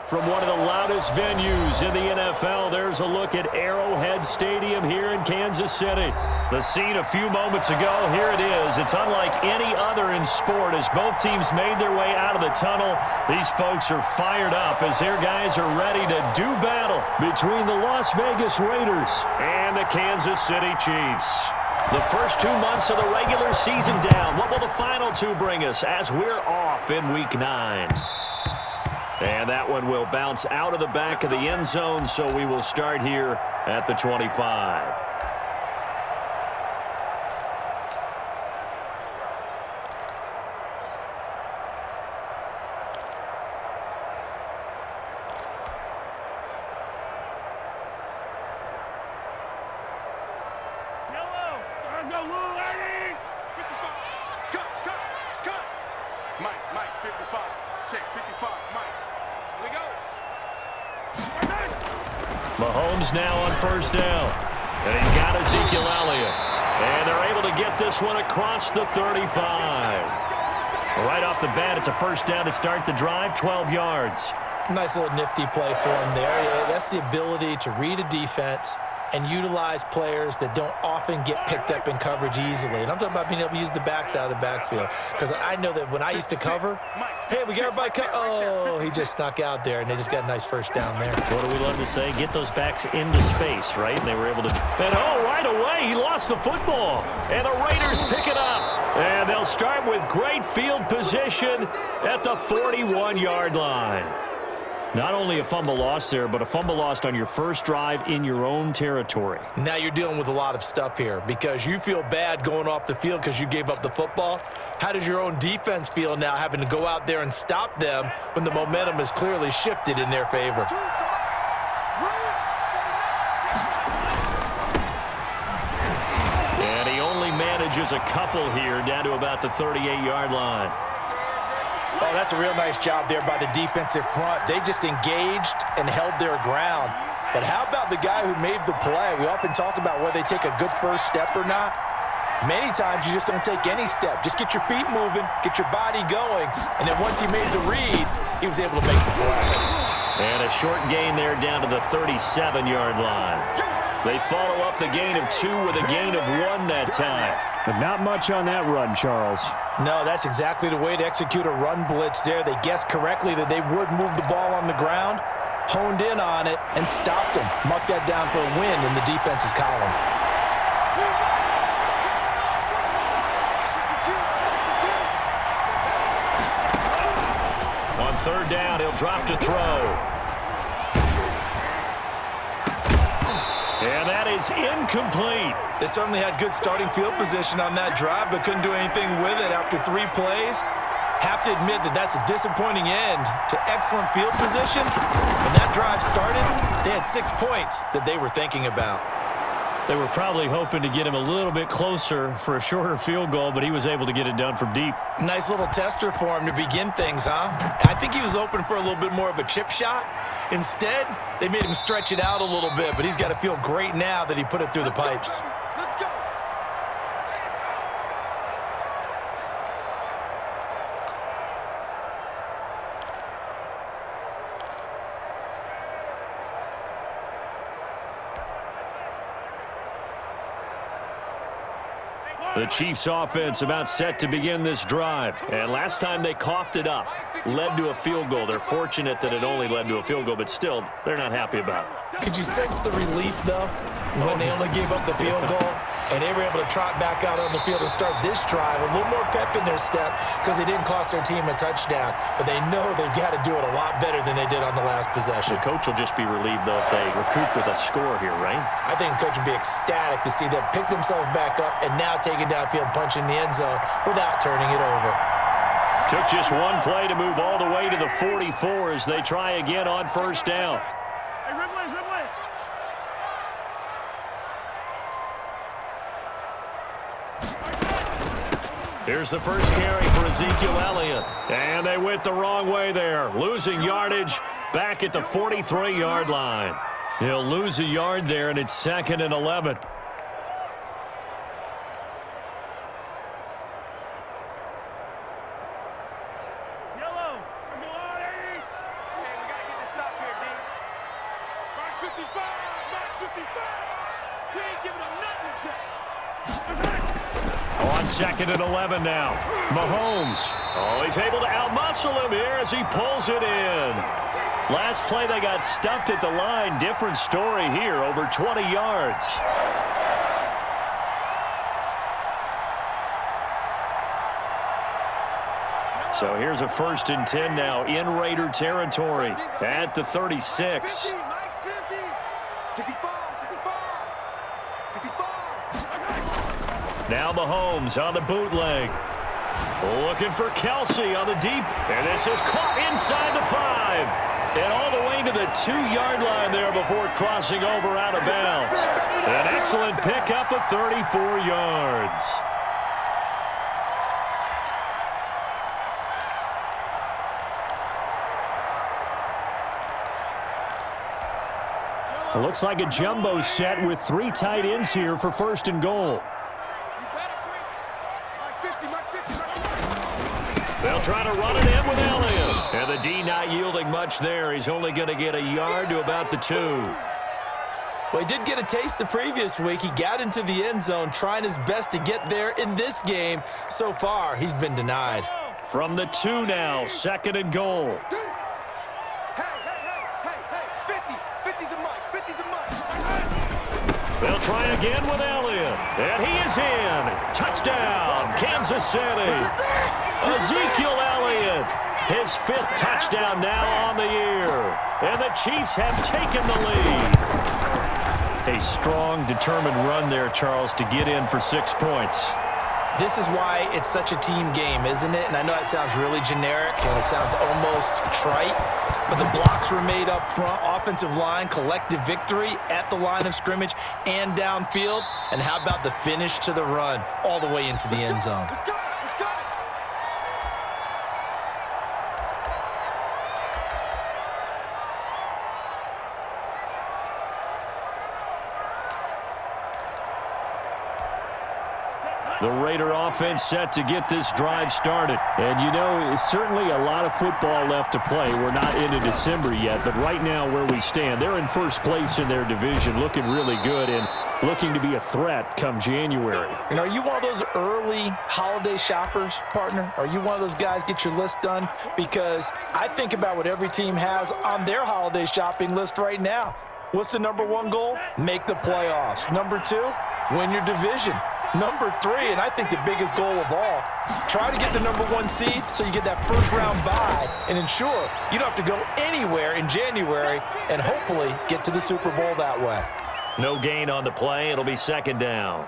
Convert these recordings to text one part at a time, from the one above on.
From one of the loudest venues in the NFL, there's a look at Arrowhead Stadium here in Kansas City. The scene a few moments ago, here it is. It's unlike any other in sport as both teams made their way out of the tunnel. These folks are fired up as their guys are ready to do battle between the Las Vegas Raiders and the Kansas City Chiefs. The first 2 months of the regular season down. What will the final two bring us as we're off in Week 9? And that one will bounce out of the back of the end zone, so we will start here at the 25. Mahomes now on first down. And he's got Ezekiel Elliott. And they're able to get this one across the 35. Right off the bat, it's a first down to start the drive, 12 yards. Nice little nifty play for him there. That's the ability to read a defense and utilize players that don't often get picked up in coverage easily. And I'm talking about being able to use the backs out of the backfield. Because I know that when I used to cover, hey, we got everybody covered. Oh, he just snuck out there, and they just got a nice first down there. What do we love to say? Get those backs into space, right? And they were able to. And right away, he lost the football. And the Raiders pick it up. And they'll start with great field position at the 41-yard line. Not only a fumble loss there, but a fumble lost on your first drive in your own territory. Now you're dealing with a lot of stuff here because you feel bad going off the field because you gave up the football. How does your own defense feel now having to go out there and stop them when the momentum is clearly shifted in their favor? And he only manages a couple here down to about the 38-yard line. Oh, that's a real nice job there by the defensive front. They just engaged and held their ground. But how about the guy who made the play? We often talk about whether they take a good first step or not. Many times you just don't take any step. Just get your feet moving, get your body going, and then once he made the read, he was able to make the play. And a short gain there down to the 37-yard line. They follow up the gain of 2 with a gain of 1 that time. But not much on that run, Charles. No, that's exactly the way to execute a run blitz there. They guessed correctly that they would move the ball on the ground, honed in on it, and stopped them. Marked that down for a win in the defense's column. On third down, he'll drop to throw. And that is incomplete. They certainly had good starting field position on that drive, but couldn't do anything with it after 3 plays. Have to admit that that's a disappointing end to excellent field position. When that drive started, they had 6 points that they were thinking about. They were probably hoping to get him a little bit closer for a shorter field goal, but he was able to get it done from deep. Nice little tester for him to begin things, huh? I think he was open for a little bit more of a chip shot. Instead, they made him stretch it out a little bit, but he's got to feel great now that he put it through the pipes. The Chiefs offense about set to begin this drive. And last time they coughed it up, led to a field goal. They're fortunate that it only led to a field goal, but still, they're not happy about it. Could you sense the relief, though, when they only gave up the field goal? And they were able to trot back out on the field and start this drive. A little more pep in their step because they didn't cost their team a touchdown. But they know they've got to do it a lot better than they did on the last possession. The coach will just be relieved, though, if they recoup with a score here, right? I think the coach would be ecstatic to see them pick themselves back up and now take it downfield and punch in the end zone without turning it over. Took just one play to move all the way to the 44 as they try again on first down. Here's the first carry for Ezekiel Elliott. And they went the wrong way there. Losing yardage back at the 43-yard line. He'll lose a yard there, and it's 2nd and 11. On 2nd and 11 now. Mahomes. Oh, he's able to outmuscle him here as he pulls it in. Last play, they got stuffed at the line. Different story here, over 20 yards. So here's a 1st and 10 now in Raider territory at the 36. Now Mahomes on the bootleg. Looking for Kelsey on the deep. And this is caught inside the 5. And all the way to the 2-yard line there before crossing over out of bounds. An excellent pickup of 34 yards. It looks like a jumbo set with 3 tight ends here for 1st and goal. They'll try to run it in with Elliott. And the D not yielding much there. He's only going to get a yard to about the 2. Well, he did get a taste the previous week. He got into the end zone trying his best to get there in this game. So far, he's been denied. From the 2 now, 2nd and goal. They'll try again with Elliott. And he is in. Touchdown, Kansas City. Ezekiel Elliott, his 5th touchdown now on the year. And the Chiefs have taken the lead. A strong, determined run there, Charles, to get in for 6 points. This is why it's such a team game, isn't it? And I know it sounds really generic and it sounds almost trite, but the blocks were made up front, offensive line, collective victory at the line of scrimmage and downfield. And how about the finish to the run all the way into the end zone? The Raider offense set to get this drive started. And, you know, certainly a lot of football left to play. We're not into December yet, but right now where we stand, they're in 1st place in their division, looking really good and looking to be a threat come January. And are you one of those early holiday shoppers, partner? Are you one of those guys get your list done? Because I think about what every team has on their holiday shopping list right now. What's the number 1 goal? Make the playoffs. Number 2, win your division. Number 3, and I think the biggest goal of all, try to get the number 1 seed so you get that 1st round bye and ensure you don't have to go anywhere in January and hopefully get to the Super Bowl that way. No gain on the play. It'll be 2nd down.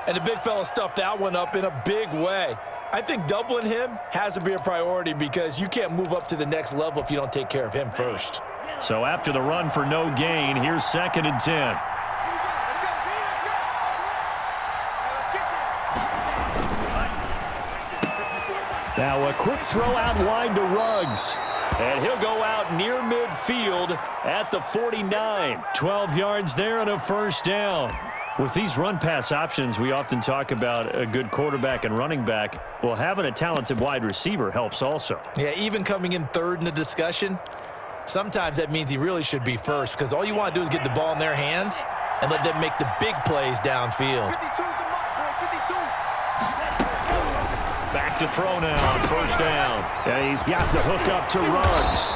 And the big fella stuffed that one up in a big way. I think doubling him has to be a priority because you can't move up to the next level if you don't take care of him first. So after the run for no gain, here's 2nd and 10. Now a quick throw out wide to Ruggs. And he'll go out near midfield at the 49. 12 yards there and a 1st down. With these run-pass options, we often talk about a good quarterback and running back. Well, having a talented wide receiver helps also. Yeah, even coming in 3rd in the discussion, sometimes that means he really should be 1st because all you want to do is get the ball in their hands and let them make the big plays downfield. Back to throw now on 1st down. And he's got the hook up to Ruggs.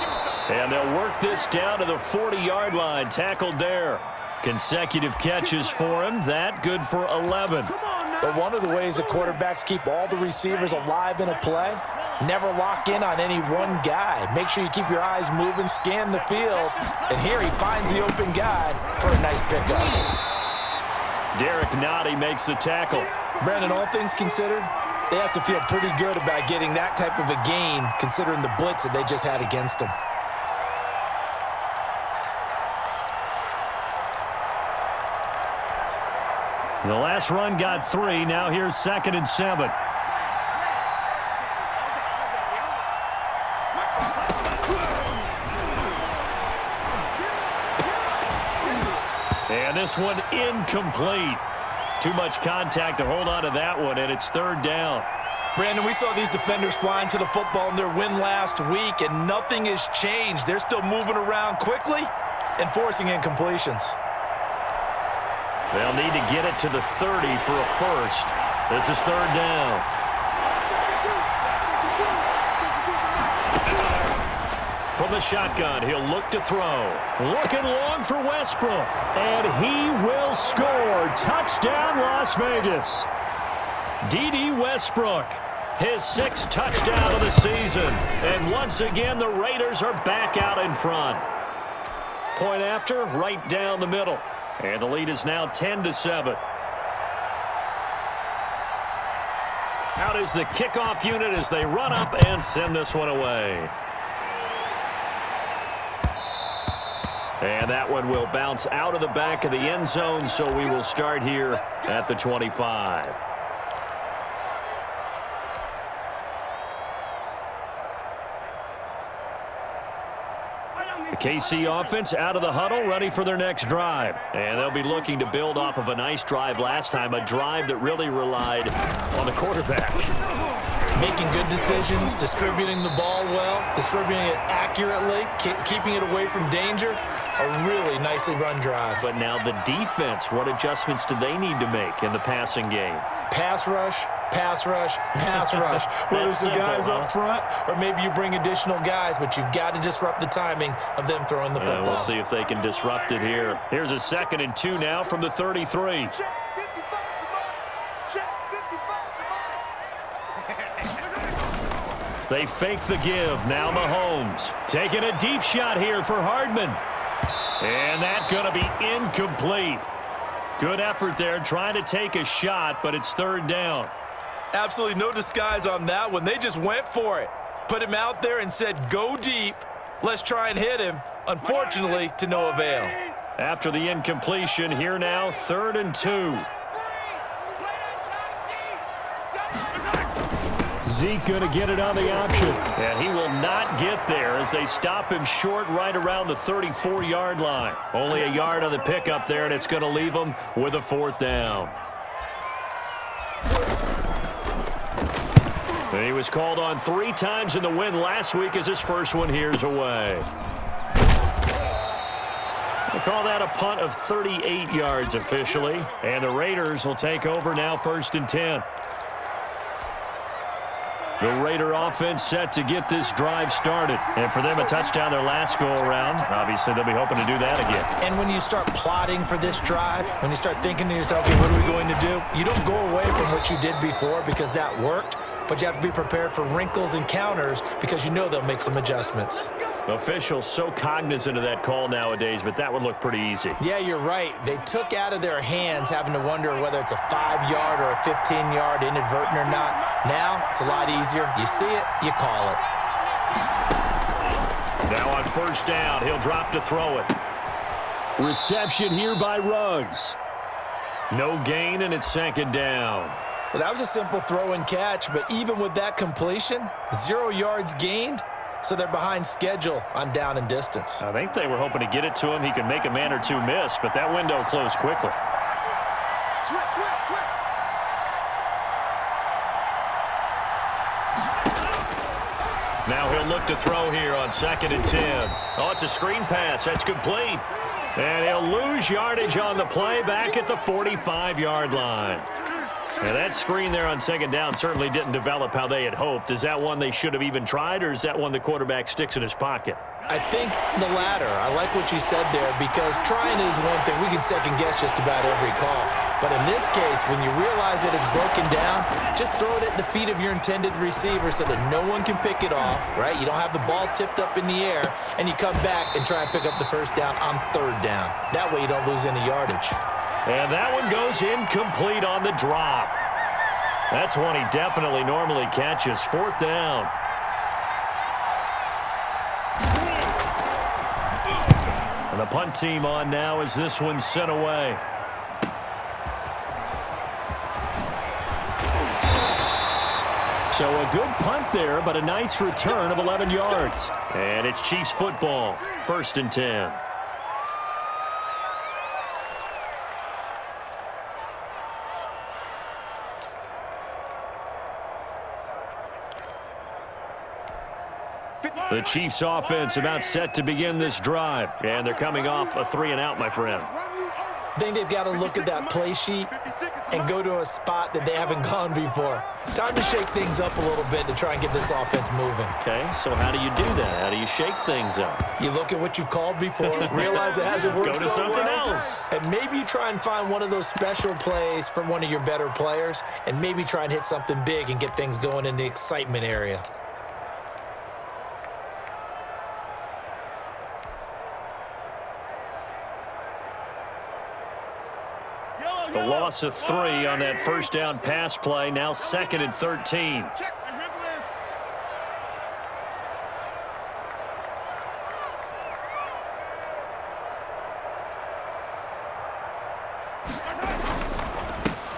And they'll work this down to the 40-yard line. Tackled there. Consecutive catches for him. That good for 11. But one of the ways that quarterbacks keep all the receivers alive in a play, never lock in on any one guy. Make sure you keep your eyes moving, scan the field. And here he finds the open guy for a nice pickup. Derek Nottie makes the tackle. Brandon, all things considered, they have to feel pretty good about getting that type of a gain considering the blitz that they just had against them. The last run got 3. Now here's 2nd and 7. And this one incomplete. Too much contact to hold on to that one, and it's 3rd down. Brandon, we saw these defenders flying to the football in their win last week, and nothing has changed. They're still moving around quickly, and forcing incompletions. They'll need to get it to the 30 for a first. This is third down. From the shotgun, he'll look to throw. Looking long for Westbrook. And he will score. Touchdown, Las Vegas. D.D. Westbrook, his 6th touchdown of the season. And once again, the Raiders are back out in front. Point after, right down the middle. And the lead is now 10-7. Out is the kickoff unit as they run up and send this one away. And that one will bounce out of the back of the end zone, so we will start here at the 25. The KC offense out of the huddle, ready for their next drive. And they'll be looking to build off of a nice drive last time, a drive that really relied on the quarterback. Making good decisions, distributing the ball well, distributing it accurately, keeping it away from danger. A really nicely run drive. But now the defense, what adjustments do they need to make in the passing game? Pass rush, pass rush, pass rush. Whether it's the guys up front or maybe you bring additional guys, but you've got to disrupt the timing of them throwing the football. We'll see if they can disrupt it here. Here's a 2nd and 2 now from the 33. They fake the give. Now Mahomes taking a deep shot here for Hardman. And that's going to be incomplete. Good effort there trying to take a shot, but it's third down. Absolutely no disguise on that one. They just went for it. Put him out there and said, go deep. Let's try and hit him. Unfortunately, to no avail. After the incompletion, here now, 3rd and 2. Zeke going to get it on the option. And he will not get there as they stop him short right around the 34-yard line. Only a yard on the pickup there, and it's going to leave him with a 4th down. And he was called on 3 times in the win last week as his first one here's away. They call that a punt of 38 yards officially. And the Raiders will take over now 1st and 10. The Raider offense set to get this drive started. And for them, a touchdown their last go-around. Obviously, they'll be hoping to do that again. And when you start plotting for this drive, when you start thinking to yourself, okay, what are we going to do? You don't go away from what you did before because that worked, but you have to be prepared for wrinkles and counters because you know they'll make some adjustments. Officials so cognizant of that call nowadays, but that would look pretty easy. Yeah, you're right. They took out of their hands having to wonder whether it's a 5-yard or a 15-yard inadvertent or not. Now, it's a lot easier. You see it, you call it. Now on 1st down, he'll drop to throw it. Reception here by Ruggs. No gain, and it's 2nd down. Well, that was a simple throw and catch, but even with that completion, 0 yards gained. So they're behind schedule on down and distance. I think they were hoping to get it to him. He could make a man or two miss, but that window closed quickly. Now he'll look to throw here on 2nd and 10. Oh, it's a screen pass. That's complete. And he'll lose yardage on the play back at the 45-yard line. And that screen there on 2nd down certainly didn't develop how they had hoped. Is that one they should have even tried, or is that one the quarterback sticks in his pocket? I think the latter. I like what you said there because trying is one thing. We can second-guess just about every call. But in this case, when you realize it is broken down, just throw it at the feet of your intended receiver so that no one can pick it off, right? You don't have the ball tipped up in the air, and you come back and try and pick up the 1st down on 3rd down. That way you don't lose any yardage. And that one goes incomplete on the drop. That's one he definitely normally catches. 4th down. And the punt team on now as this one's sent away. So a good punt there, but a nice return of 11 yards. And it's Chiefs football. 1st and 10. The Chiefs offense about set to begin this drive. And they're coming off a 3-and-out, my friend. I think they've got to look at that play sheet and go to a spot that they haven't gone before. Time to shake things up a little bit to try and get this offense moving. Okay, so how do you do that? How do you shake things up? You look at what you've called before, realize it hasn't worked Go to so something well, else. and maybe you try and find one of those special plays from one of your better players, and maybe try and hit something big and get things going in the excitement area. The loss of 3 on that first down pass play. Now 2nd and 13.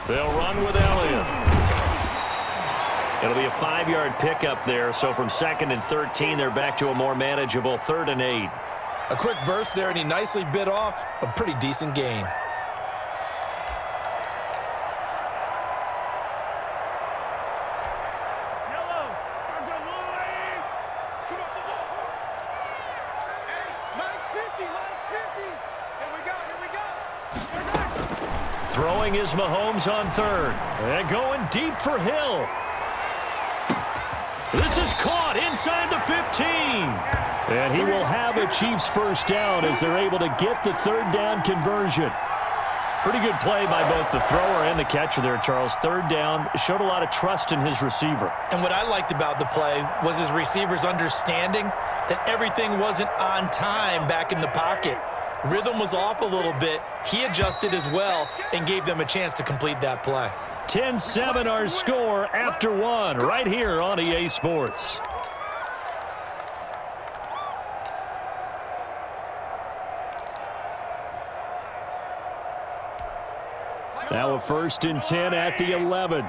They'll run with Elliott. It'll be a 5-yard pickup there. So from 2nd and 13, they're back to a more manageable 3rd and 8. A quick burst there, and he nicely bit off a pretty decent gain. Throwing is Mahomes on 3rd. And going deep for Hill. This is caught inside the 15. And he will have a Chiefs first down as they're able to get the 3rd down conversion. Pretty good play by both the thrower and the catcher there, Charles. 3rd down, showed a lot of trust in his receiver. And what I liked about the play was his receivers understanding that everything wasn't on time back in the pocket. Rhythm was off a little bit. He adjusted as well and gave them a chance to complete that play. 10-7 our score after 1 right here on EA Sports. Now a 1st and 10 at the 11.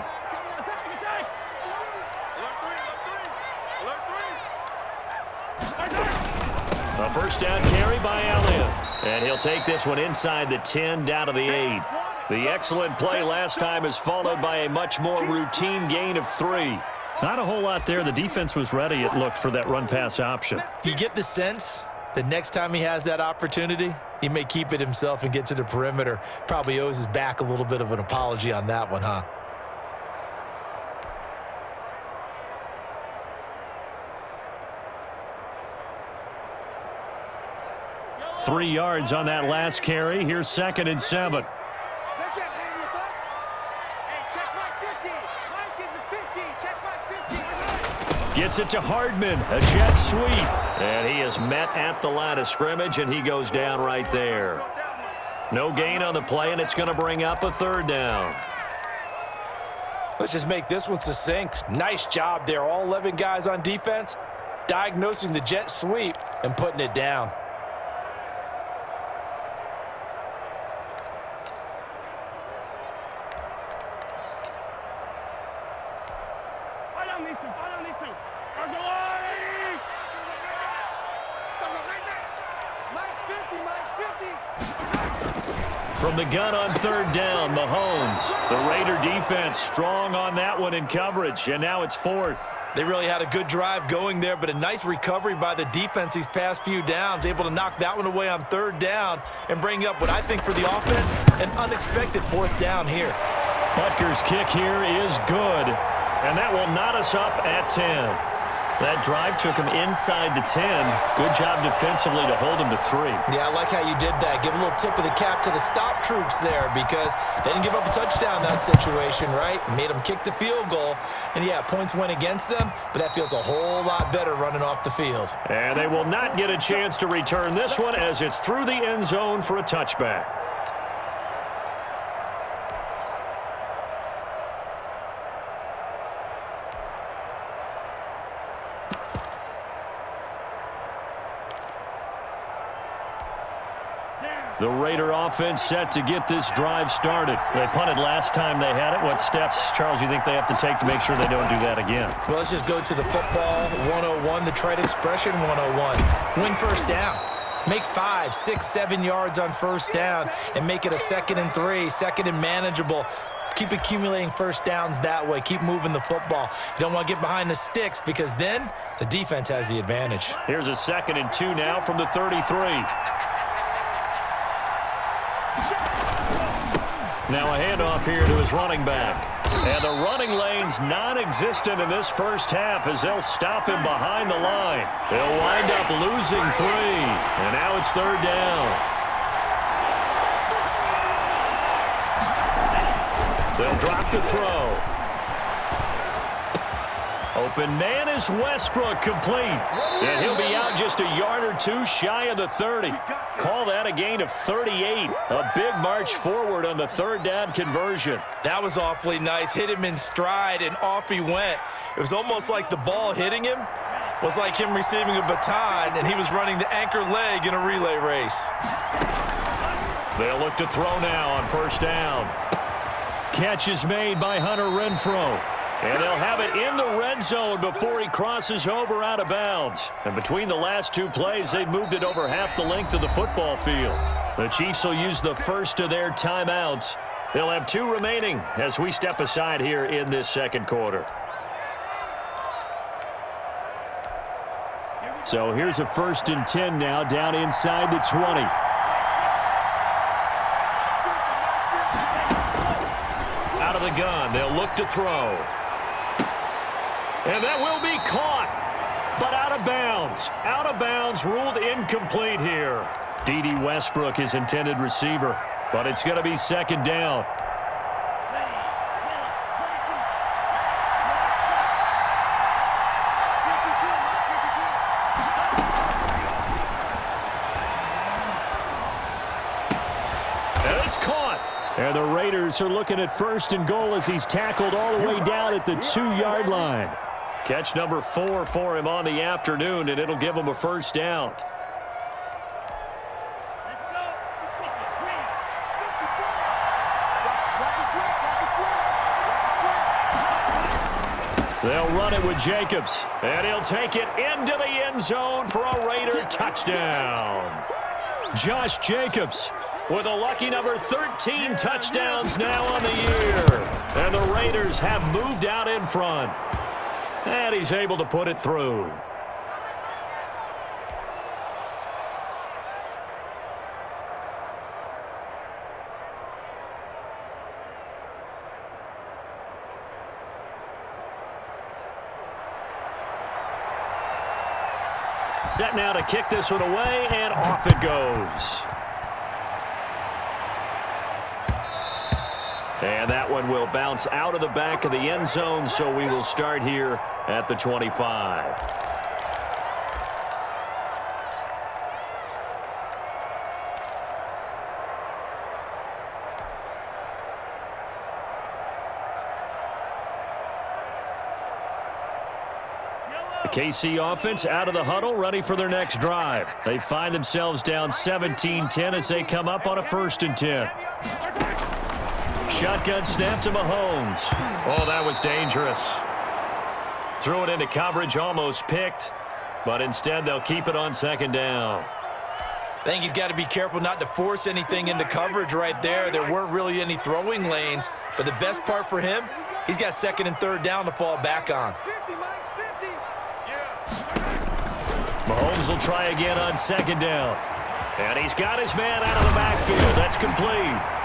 A first down carry by Elliott. And he'll take this one inside the 10 down to the 8. The excellent play last time is followed by a much more routine gain of 3. Not a whole lot there. The defense was ready, it looked, for that run-pass option. You get the sense that next time he has that opportunity, he may keep it himself and get to the perimeter. Probably owes his back a little bit of an apology on that one, huh? Three yards on that last carry. Here's 2nd and 7. Gets it to Hardman, a jet sweep. And he is met at the line of scrimmage, and he goes down right there. No gain on the play, and it's going to bring up a 3rd down. Let's just make this one succinct. Nice job there. All 11 guys on defense, diagnosing the jet sweep and putting it down. From the gun on 3rd down, Mahomes. The Raider defense strong on that one in coverage, and now it's 4th. They really had a good drive going there, but a nice recovery by the defense these past few downs, able to knock that one away on 3rd down and bring up what I think for the offense, an unexpected 4th down here. Butker's kick here is good, and that will knot us up at 10. That drive took him inside the 10. Good job defensively to hold him to 3. Yeah, I like how you did that. Give a little tip of the cap to the stop troops there because they didn't give up a touchdown in that situation, right? Made them kick the field goal. And, yeah, points went against them, but that feels a whole lot better running off the field. And they will not get a chance to return this one as it's through the end zone for a touchback. The Raider offense set to get this drive started. They punted last time they had it. What steps, Charles, you think they have to take to make sure they don't do that again? Well, let's just go to the football 101, the trade expression 101. Win first down. Make 5, 6, 7 yards on first down and make it a 2nd and 3, 2nd and manageable. Keep accumulating first downs that way. Keep moving the football. You don't want to get behind the sticks because then the defense has the advantage. Here's a 2nd and 2 now from the 33. Now a handoff here to his running back. And the running lane's non-existent in this first half as they'll stop him behind the line. They'll wind up losing 3. And now it's 3rd down. They'll drop the throw. Open man is Westbrook, complete. And he'll be out just a yard or two shy of the 30. Call that a gain of 38. A big march forward on the 3rd down conversion. That was awfully nice. Hit him in stride, and off he went. It was almost like the ball hitting him was like him receiving a baton, and he was running the anchor leg in a relay race. They'll look to throw now on 1st down. Catch is made by Hunter Renfrow. And they'll have it in the red zone before he crosses over out of bounds. And between the last 2 plays, they've moved it over half the length of the football field. The Chiefs will use the first of their timeouts. They'll have 2 remaining as we step aside here in this 2nd quarter. So here's a 1st and 10 now down inside the 20. Out of the gun, they'll look to throw. And that will be caught, but out of bounds. Out of bounds, ruled incomplete here. D.D. Westbrook is intended receiver, but it's going to be 2nd down. And it's caught. And the Raiders are looking at 1st and goal as he's tackled all the way down at the 2-yard line. Catch number 4 for him on the afternoon, and it'll give him a 1st down. They'll run it with Jacobs, and he'll take it into the end zone for a Raider touchdown. Josh Jacobs with a lucky number 13 touchdowns now on the year. And the Raiders have moved out in front. And he's able to put it through. Set now to kick this one away, and off it goes. And that one will bounce out of the back of the end zone, so we will start here at the 25. The KC offense out of the huddle, ready for their next drive. They find themselves down 17-10 as they come up on a 1st and 10. Shotgun snap to Mahomes. Oh, that was dangerous. Threw it into coverage, almost picked, but instead they'll keep it on 2nd down. I think he's got to be careful not to force anything into coverage right there. There weren't really any throwing lanes, but the best part for him, he's got 2nd and 3rd down to fall back on. Mahomes will try again on 2nd down. And he's got his man out of the backfield. That's complete.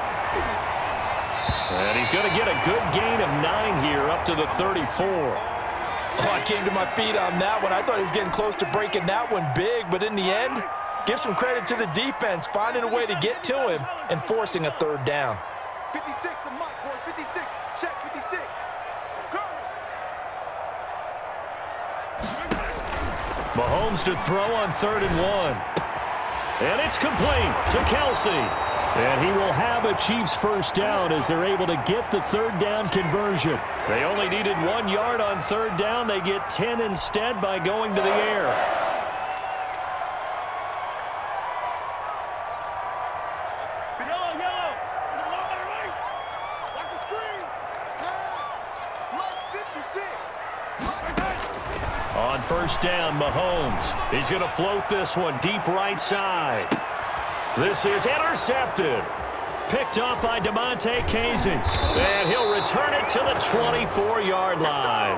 And he's going to get a good gain of 9 here up to the 34. Oh, I came to my feet on that one. I thought he was getting close to breaking that one big, but in the end, give some credit to the defense, finding a way to get to him and forcing a 3rd down. 56 to Mike, boys. 56. Check 56. Mahomes to throw on 3rd and 1. And it's complete to Kelsey. And he will have a Chiefs 1st down as they're able to get the 3rd down conversion. They only needed 1 yard on 3rd down. They get 10 instead by going to the air. Yellow. Watch the screen. Pass. Mike 56. On 1st down, Mahomes. He's going to float this one deep right side. This is intercepted. picked off by DeMonte Casey. And he'll return it to the 24-yard line.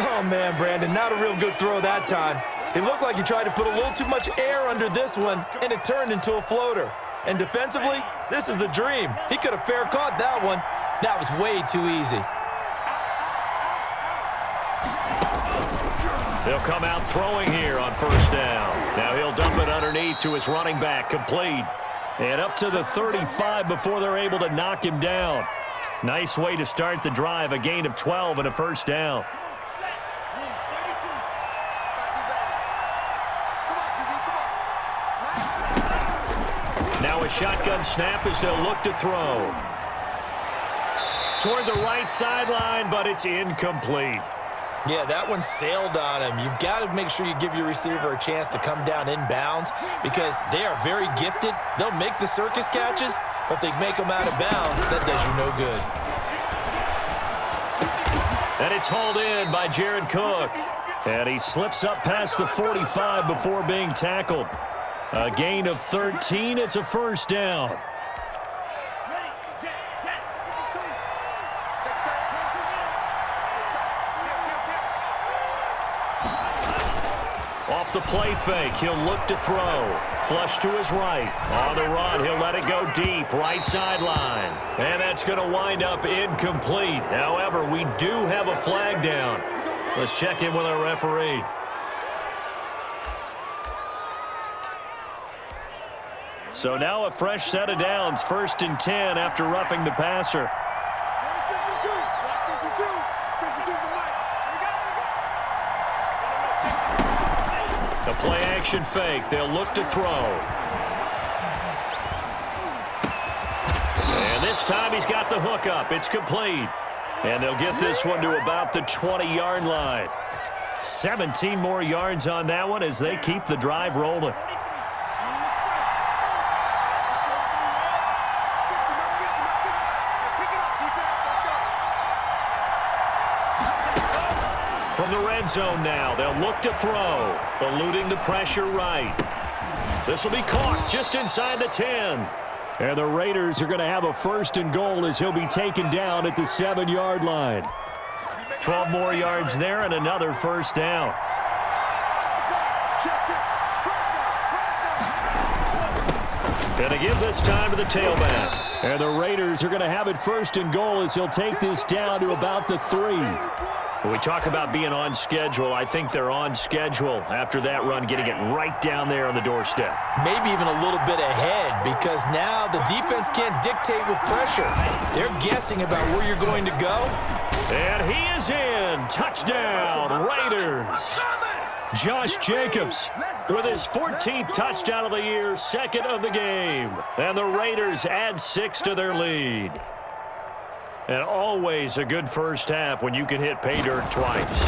Oh, man, Brandon, not a real good throw that time. It looked like he tried to put a little too much air under this one, and it turned into a floater. And defensively, this is a dream. He could have fair caught that one. That was way too easy. They'll come out throwing here on first down. Now he'll dump it underneath to his running back, complete. And up to the 35 before they're able to knock him down. Nice way to start the drive, a gain of 12 and a first down. Now a shotgun snap as they'll look to throw. Toward the right sideline, but it's incomplete. Yeah, that one sailed on him. You've got to make sure you give your receiver a chance to come down inbounds because they are very gifted. They'll make the circus catches, but they make them out of bounds. That does you no good. And it's hauled in by Jared Cook. And he slips up past the 45 before being tackled. A gain of 13. It's a first down. Off the play fake, he'll look to throw. Flush to his right. On the run, he'll let it go deep, right sideline. And that's going to wind up incomplete. However, we do have a flag down. Let's check in with our referee. So now a fresh set of downs, 1st and 10 after roughing the passer. A play-action fake. They'll look to throw. And this time he's got the hook up. It's complete. And they'll get this one to about the 20-yard line. 17 more yards on that one as they keep the drive rolling. From the red zone now, they'll look to throw, eluding the pressure right. This will be caught just inside the 10. And the Raiders are going to have a 1st and goal as he'll be taken down at the 7-yard line. 12 more yards there and another first down. And to give this time to the tailback. And the Raiders are going to have it 1st and goal as he'll take this down to about the 3. When we talk about being on schedule, I think they're on schedule after that run, getting it right down there on the doorstep. Maybe even a little bit ahead because now the defense can't dictate with pressure. They're guessing about where you're going to go. And he is in. Touchdown, Raiders. Josh Jacobs with his 14th touchdown of the year, 2nd of the game. And the Raiders add 6 to their lead. And always a good first half when you can hit pay dirt twice.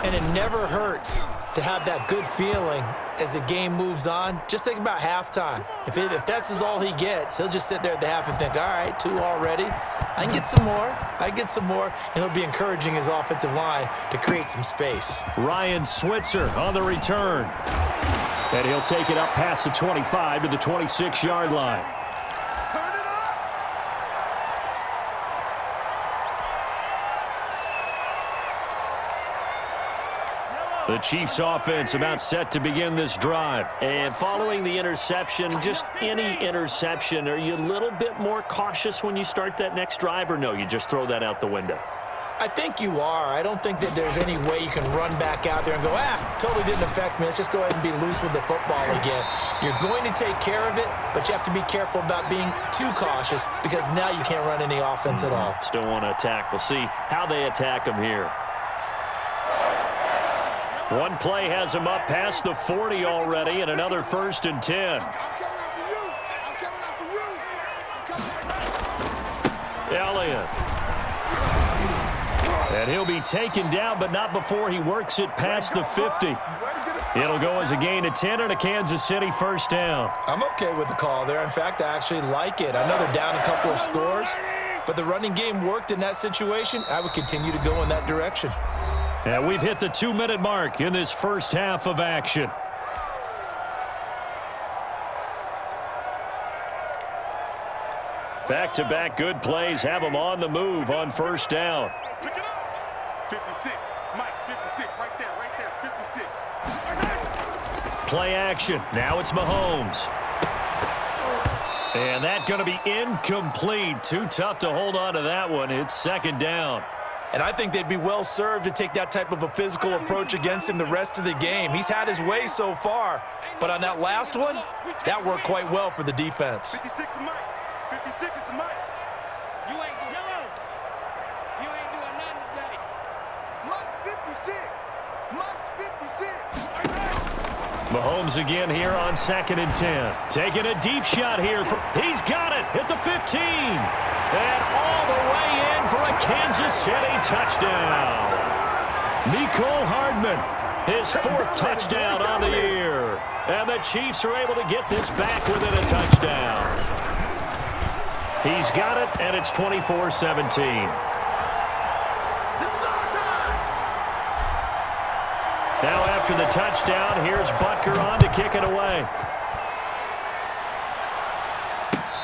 And it never hurts to have that good feeling as the game moves on. Just think about halftime. If that's all he gets, he'll just sit there at the half and think, all right, 2 already. I can get some more. I can get some more. And he'll be encouraging his offensive line to create some space. Ryan Switzer on the return. And he'll take it up past the 25 to the 26-yard line. The Chiefs offense about set to begin this drive. And following the interception, just any interception, are you a little bit more cautious when you start that next drive, or no, you just throw that out the window? I think you are. I don't think that there's any way you can run back out there and go, totally didn't affect me. Let's just go ahead and be loose with the football again. You're going to take care of it, but you have to be careful about being too cautious because now you can't run any offense at all. Still want to attack. We'll see how they attack them here. One play has him up past the 40 already, and another 1st and 10. Elliott. And he'll be taken down, but not before he works it past the 50. It'll go as a gain of 10 and a Kansas City first down. I'm okay with the call there. In fact, I actually like it. I know they're down a couple of scores, but the running game worked in that situation. I would continue to go in that direction. And we've hit the 2-minute mark in this first half of action. Back-to-back good plays have them on the move on first down. Pick it up. 56. Mike, 56. Right there, 56. Play action. Now it's Mahomes. And that's going to be incomplete. Too tough to hold on to that one. It's second down. And I think they'd be well served to take that type of a physical approach against him the rest of the game. He's had his way so far, but on that last one, that worked quite well for the defense. 56 to Mike. 56 is to Mike. You ain't doing You ain't doing nothing today. Mike's 56. Mike's 56. Mahomes again here on 2nd and 10. Taking a deep shot here. He's got it at the 15. And all the way in for a Kansas City touchdown. Mecole Hardman, his 4th touchdown on the year. And the Chiefs are able to get this back within a touchdown. He's got it, and it's 24-17. Now after the touchdown, here's Butker on to kick it away.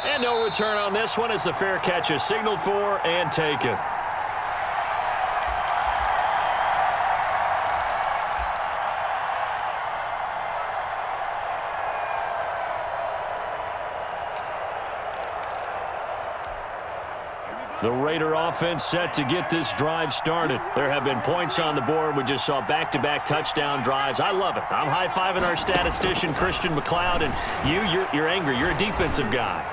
And no return on this one as the fair catch is signaled for and taken. The Raider offense set to get this drive started. There have been points on the board. We just saw back-to-back touchdown drives. I love it. I'm high-fiving our statistician, Christian McLeod, and you're angry. You're a defensive guy.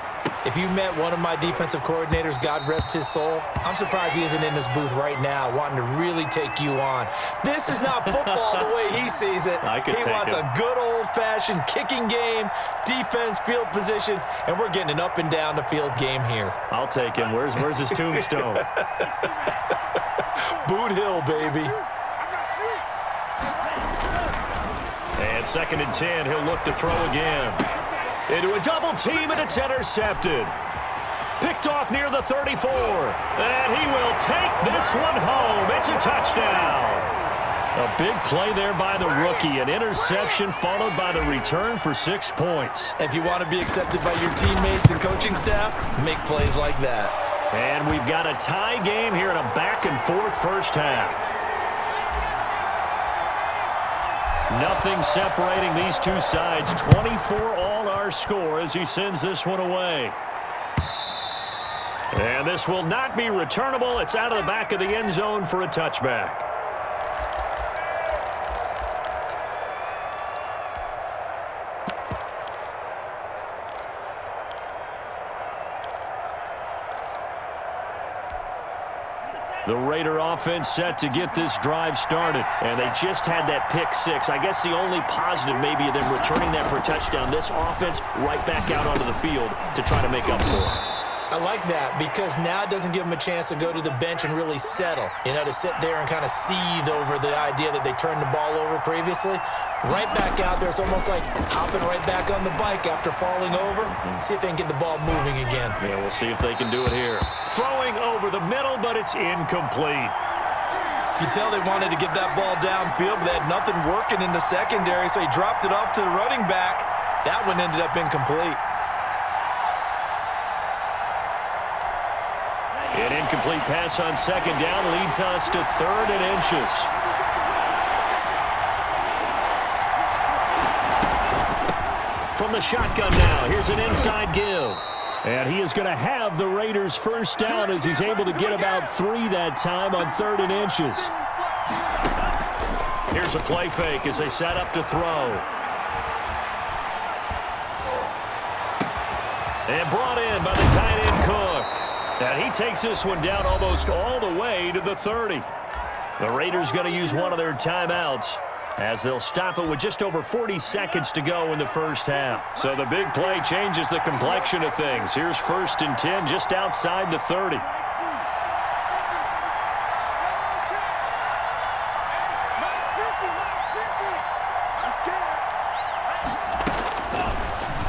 If you met one of my defensive coordinators, God rest his soul, I'm surprised he isn't in this booth right now wanting to really take you on. This is not football the way he sees it. He wants a good old-fashioned kicking game, defense, field position, and we're getting an up and down the field game here. I'll take him. Where's his tombstone? Boot Hill, baby. And 2nd and 10, he'll look to throw again. Into a double team, and it's intercepted. Picked off near the 34. And he will take this one home. It's a touchdown. A big play there by the rookie. An interception followed by the return for 6 points. If you want to be accepted by your teammates and coaching staff, make plays like that. And we've got a tie game here in a back-and-forth first half. Nothing separating these two sides. 24 all our score as he sends this one away. And this will not be returnable. It's out of the back of the end zone for a touchback. The Raider offense set to get this drive started. And they just had that pick 6. I guess the only positive maybe of them returning that for a touchdown. This offense right back out onto the field to try to make up for it. I like that because now it doesn't give them a chance to go to the bench and really settle. You know, to sit there and kind of seethe over the idea that they turned the ball over previously. Right back out there. It's almost like hopping right back on the bike after falling over. See if they can get the ball moving again. Yeah, we'll see if they can do it here. Throwing over the middle, but it's incomplete. You tell they wanted to get that ball downfield, but they had nothing working in the secondary, so he dropped it off to the running back. That one ended up incomplete. An incomplete pass on 2nd down leads us to 3rd and inches. From the shotgun now, here's an inside give. And he is going to have the Raiders first down as he's able to get about 3 that time on 3rd and inches. Here's a play fake as they set up to throw. And brought in by the tight end Cook. And he takes this one down almost all the way to the 30. The Raiders going to use one of their timeouts as they'll stop it with just over 40 seconds to go in the first half. So the big play changes the complexion of things. Here's 1st and 10 just outside the 30.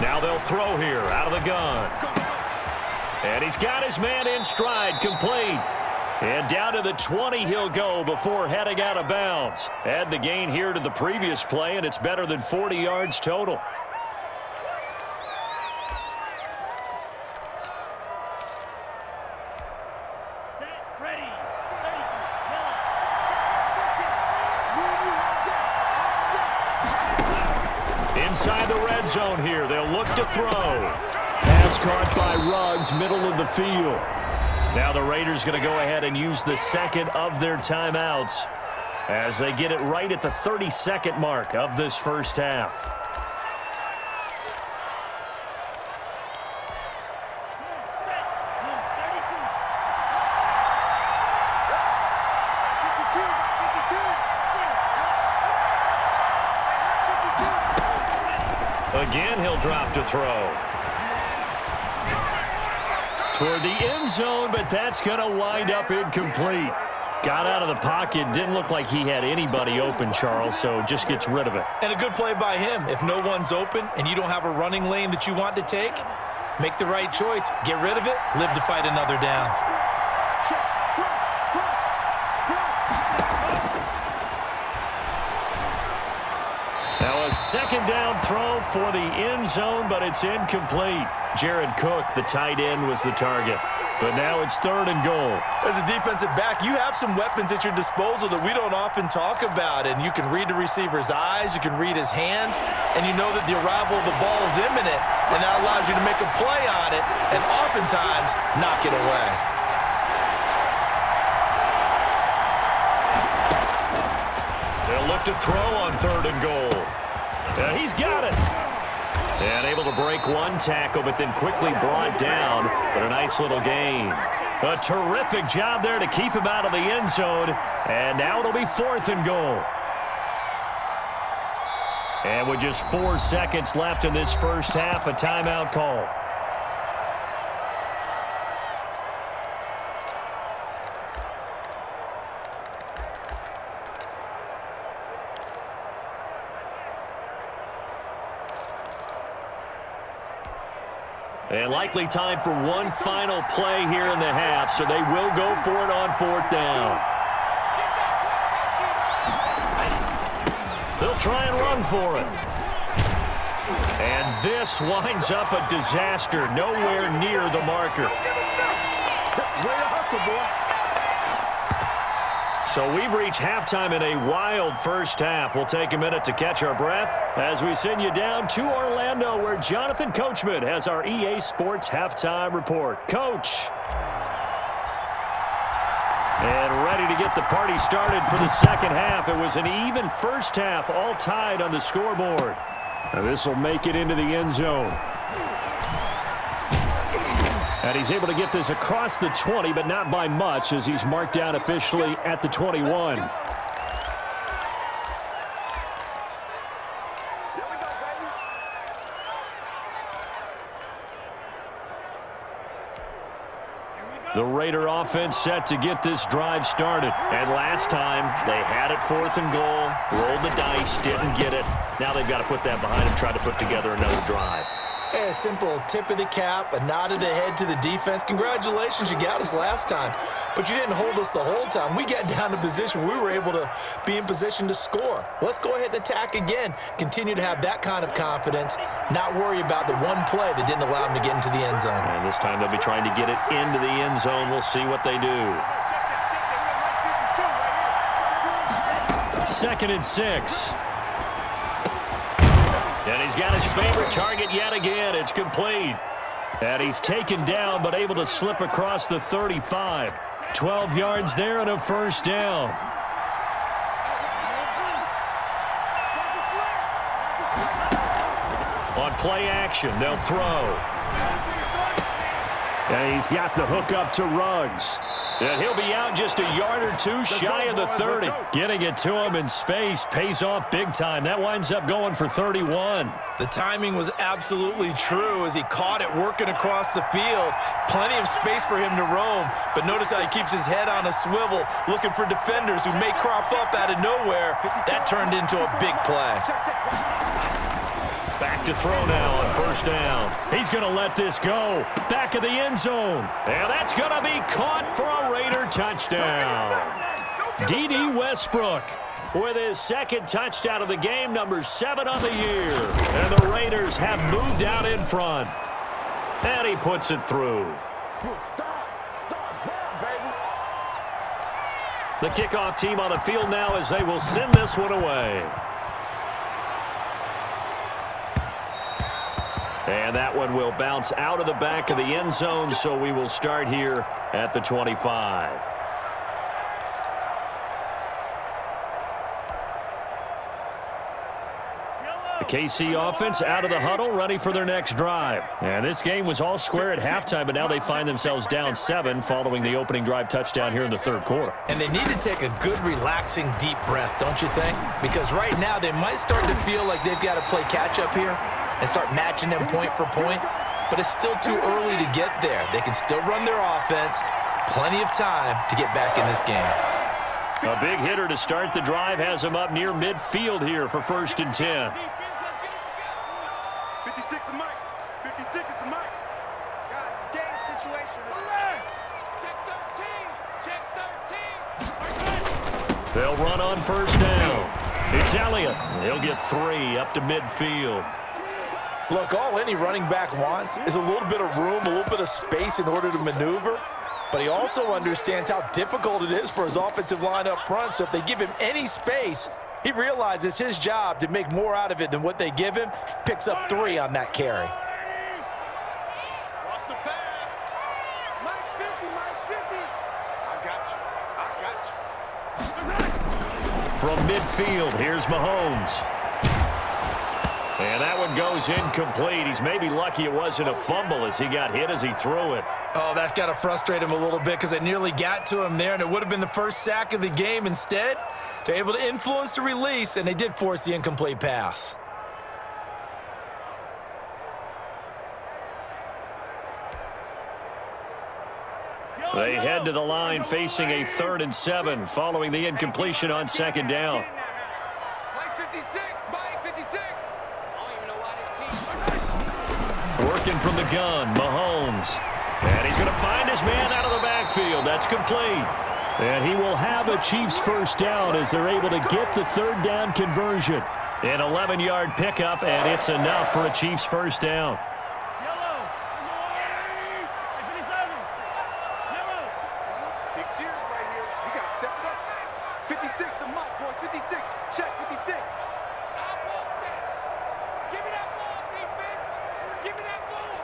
Now they'll throw here out of the gun. And he's got his man in stride, complete. And down to the 20 he'll go before heading out of bounds. Add the gain here to the previous play, and it's better than 40 yards total. inside the red zone here. They'll look to throw. Pass caught by Ruggs, middle of the field. Now the Raiders going to go ahead and use the second of their timeouts as they get it right at the 30-second mark of this first half. Again, he'll drop to throw. Toward the end zone, but that's going to wind up incomplete. Got out of the pocket. Didn't look like he had anybody open, Charles, so just gets rid of it. And a good play by him. If no one's open and you don't have a running lane that you want to take, make the right choice. Get rid of it. Live to fight another down. Now a second down throw for the end zone, but it's incomplete. Jared Cook, the tight end, was the target. But now it's 3rd and goal. As a defensive back, you have some weapons at your disposal that we don't often talk about. And you can read the receiver's eyes, you can read his hands, and you know that the arrival of the ball is imminent. And that allows you to make a play on it and oftentimes knock it away. They'll look to throw on 3rd and goal. He's got it. And able to break one tackle, but then quickly brought down. But a nice little gain. A terrific job there to keep him out of the end zone. And now it'll be 4th and goal. And with just 4 seconds left in this first half, a timeout call. And likely time for one final play here in the half, so they will go for it on 4th down. They'll try and run for it. And this winds up a disaster, nowhere near the marker. So we've reached halftime in a wild first half. We'll take a minute to catch our breath as we send you down to Orlando, where Jonathan Coachman has our EA Sports Halftime Report. Coach. And ready to get the party started for the second half. It was an even first half, all tied on the scoreboard. Now this will make it into the end zone. And he's able to get this across the 20, but not by much, as he's marked down officially at the 21. The Raider offense set to get this drive started. And last time, they had it 4th and goal, rolled the dice, didn't get it. Now they've got to put that behind them, try to put together another drive. A simple tip of the cap, a nod of the head to the defense. Congratulations, you got us last time. But you didn't hold us the whole time. We got down to position. We were able to be in position to score. Let's go ahead and attack again. Continue to have that kind of confidence. Not worry about the one play that didn't allow them to get into the end zone. And this time they'll be trying to get it into the end zone. We'll see what they do. 2nd and 6. And he's got his favorite target yet again. It's complete. And he's taken down, but able to slip across the 35. 12 yards there and a first down. On play action, they'll throw. And he's got the hook up to Ruggs. And he'll be out just a yard or two shy of the 30. Getting it to him in space pays off big time. That winds up going for 31. The timing was absolutely true as he caught it working across the field. Plenty of space for him to roam. But notice how he keeps his head on a swivel, looking for defenders who may crop up out of nowhere. That turned into a big play. Back to throw now on first down. He's going to let this go. Back of the end zone. And that's going to be caught for a Raider touchdown. D.D. Westbrook with his second touchdown of the game, number 7 on the year. And the Raiders have moved out in front. And he puts it through. The kickoff team on the field now as they will send this one away. And that one will bounce out of the back of the end zone, so we will start here at the 25. The KC offense out of the huddle, ready for their next drive. And this game was all square at halftime, but now they find themselves down 7 following the opening drive touchdown here in the third quarter. And they need to take a good, relaxing, deep breath, don't you think? Because right now they might start to feel like they've got to play catch-up here and start matching them point for point. But it's still too early to get there. They can still run their offense. Plenty of time to get back in this game. A big hitter to start the drive has him up near midfield here for 1st and 10. 56 is Mike. 56 is the Mike. Guys, it's game situation. Check 13. Check 13. They'll run on 1st down. It's Elliott. He'll get 3 up to midfield. Look, all any running back wants is a little bit of room, a little bit of space in order to maneuver. But he also understands how difficult it is for his offensive line up front. So if they give him any space, he realizes his job to make more out of it than what they give him. Picks up 3 on that carry. Watch the pass. Mike's 50. Mike's 50. I got you. From midfield, here's Mahomes. And that one goes incomplete. He's maybe lucky it wasn't a fumble as he got hit as he threw it. Oh, that's got to frustrate him a little bit because it nearly got to him there, and it would have been the first sack of the game. Instead, they're able to influence the release, and they did force the incomplete pass. They head to the line facing a 3rd and 7 following the incompletion on 2nd down. Mike 56. Mike 56. I don't even know why this team's Working from the gun, Mahomes. And he's going to find his man out of the backfield. That's complete. And he will have a Chiefs 1st down as they're able to get the 3rd down conversion. An 11-yard pickup, and it's enough for a Chiefs 1st down. Big series right here. We got to step it up. 56 the Mike, boys. 56. Check 56. Give me that ball, defense. Give me that ball.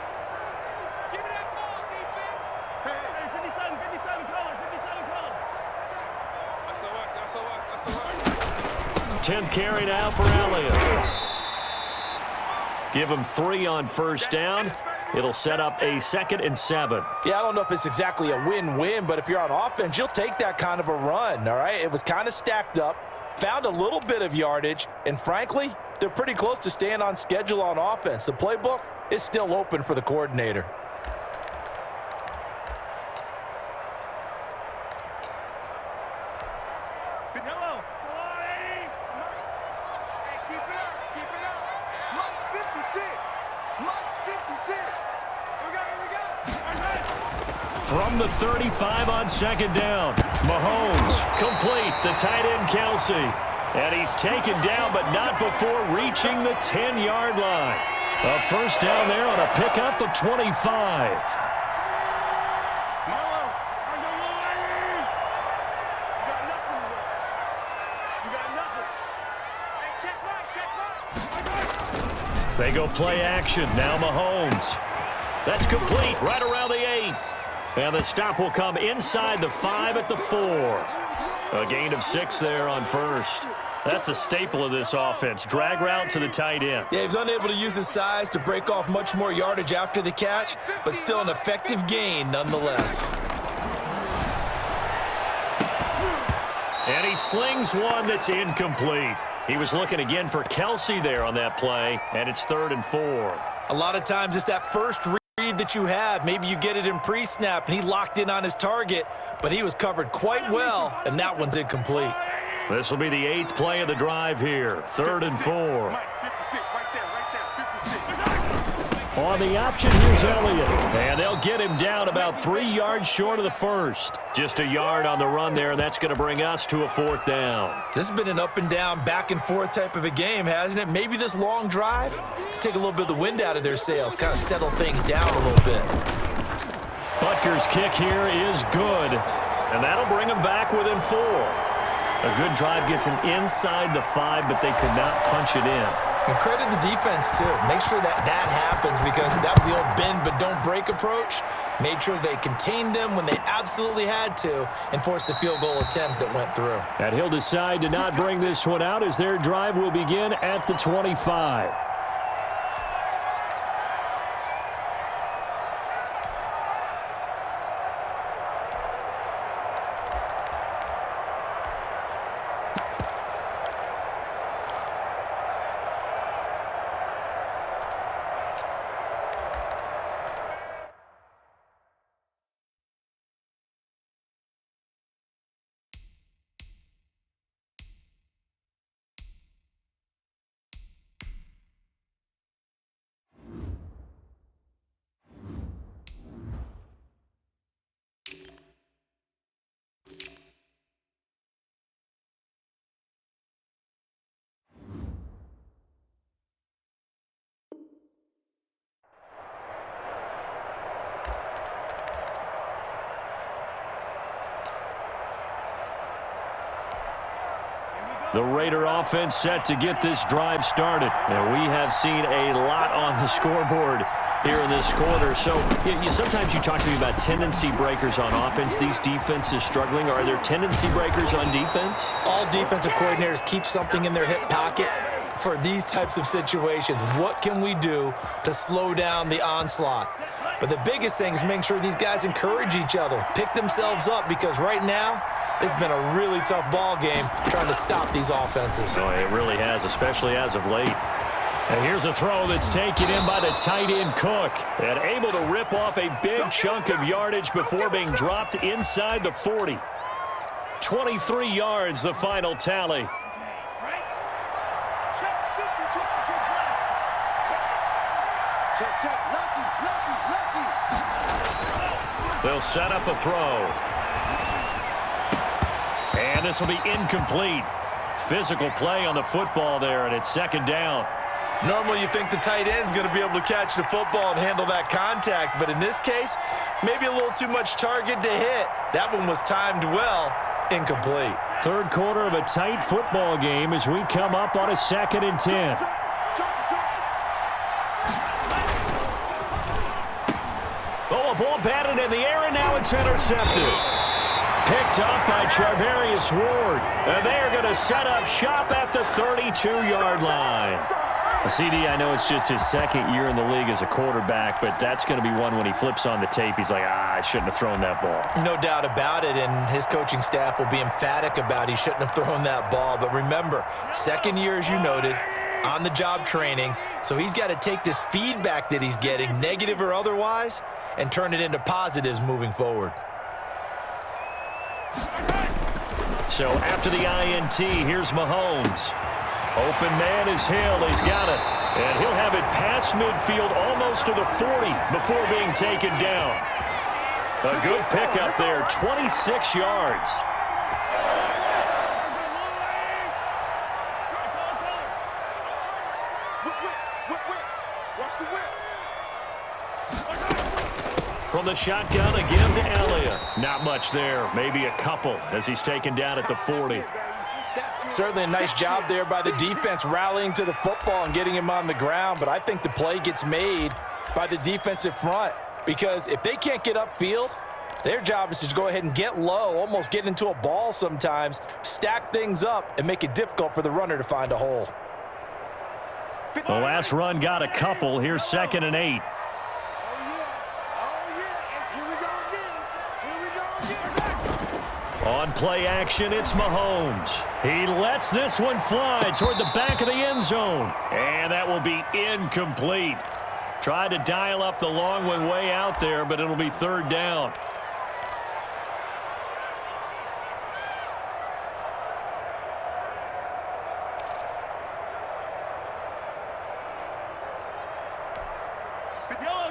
Give me that ball, defense. Hey. 57 color. 57 color. That's so much. That's so much. That's so much. 10th carry now for Elliott. Give him 3 on 1st down. It'll set up a 2nd and 7. Yeah, I don't know if it's exactly a win-win, but if you're on offense, you'll take that kind of a run, all right? It was kind of stacked up, found a little bit of yardage, and frankly, they're pretty close to staying on schedule on offense. The playbook is still open for the coordinator. Keep it up. Keep it up. Mike's 56. Mike's 56. We got it. From the 35 on 2nd down, Mahomes complete, the tight end Kelsey. And he's taken down, but not before reaching the 10-yard line. A 1st down there on a pickup of 25. They go play action. Now Mahomes. That's complete right around the 8. And the stop will come inside the 5 at the 4. A gain of 6 there on 1st. That's a staple of this offense. Drag route to the tight end. Yeah, he was unable to use his size to break off much more yardage after the catch, but still an effective gain nonetheless. And he slings one that's incomplete. He was looking again for Kelsey there on that play, and it's 3rd and 4. A lot of times it's that first read that you have. Maybe you get it in pre-snap, and he locked in on his target, but he was covered quite well, and that one's incomplete. This will be the 8th play of the drive here, 3rd and 4. Mike 56 right there. 56. On the option, here's Elliott. And they'll get him down about 3 yards short of the 1st. Just a yard on the run there, and that's going to bring us to a 4th down. This has been an up and down, back and forth type of a game, hasn't it? Maybe this long drive, take a little bit of the wind out of their sails, kind of settle things down a little bit. Butker's kick here is good, and that'll bring them back within 4. A good drive gets him inside the 5, but they could not punch it in. And credit the defense, too. Make sure that happens, because that was the old bend but don't break approach. Made sure they contained them when they absolutely had to and forced the field goal attempt that went through. And he'll decide to not bring this one out as their drive will begin at the 25. The Raider offense set to get this drive started. And we have seen a lot on the scoreboard here in this quarter. So sometimes you talk to me about tendency breakers on offense. These defenses struggling. Are there tendency breakers on defense? All defensive coordinators keep something in their hip pocket for these types of situations. What can we do to slow down the onslaught? But the biggest thing is making sure these guys encourage each other, pick themselves up, because right now, it's been a really tough ball game trying to stop these offenses. Oh, it really has, especially as of late. And here's a throw that's taken in by the tight end Cook, and able to rip off a big chunk of yardage before being dropped inside the 40. 23 yards, the final tally. They'll set up a throw. And this will be incomplete. Physical play on the football there, and it's second down. Normally you think the tight end's going to be able to catch the football and handle that contact, but in this case, maybe a little too much target to hit. That one was timed well, incomplete. Third quarter of a tight football game as we come up on a 2nd and 10. Oh, a ball batted in the air, and now it's intercepted. Picked up by Charvarius Ward. And they are going to set up shop at the 32-yard line. CD, I know it's just his second year in the league as a quarterback, but that's going to be one when he flips on the tape. He's like, I shouldn't have thrown that ball. No doubt about it, and his coaching staff will be emphatic about he shouldn't have thrown that ball. But remember, second year, as you noted, on-the-job training, so he's got to take this feedback that he's getting, negative or otherwise, and turn it into positives moving forward. So after the INT, here's Mahomes. Open man is Hill. He's got it. And he'll have it past midfield almost to the 40 before being taken down. A good pickup there, 26 yards. From the shotgun again to Elliott. Not much there, maybe a couple as he's taken down at the 40. Certainly a nice job there by the defense rallying to the football and getting him on the ground, but I think the play gets made by the defensive front because if they can't get upfield, their job is to go ahead and get low, almost get into a ball sometimes, stack things up, and make it difficult for the runner to find a hole. The last run got a couple. Here's 2nd and 8. On play action, it's Mahomes. He lets this one fly toward the back of the end zone. And that will be incomplete. Tried to dial up the long one way out there, but it'll be 3rd down.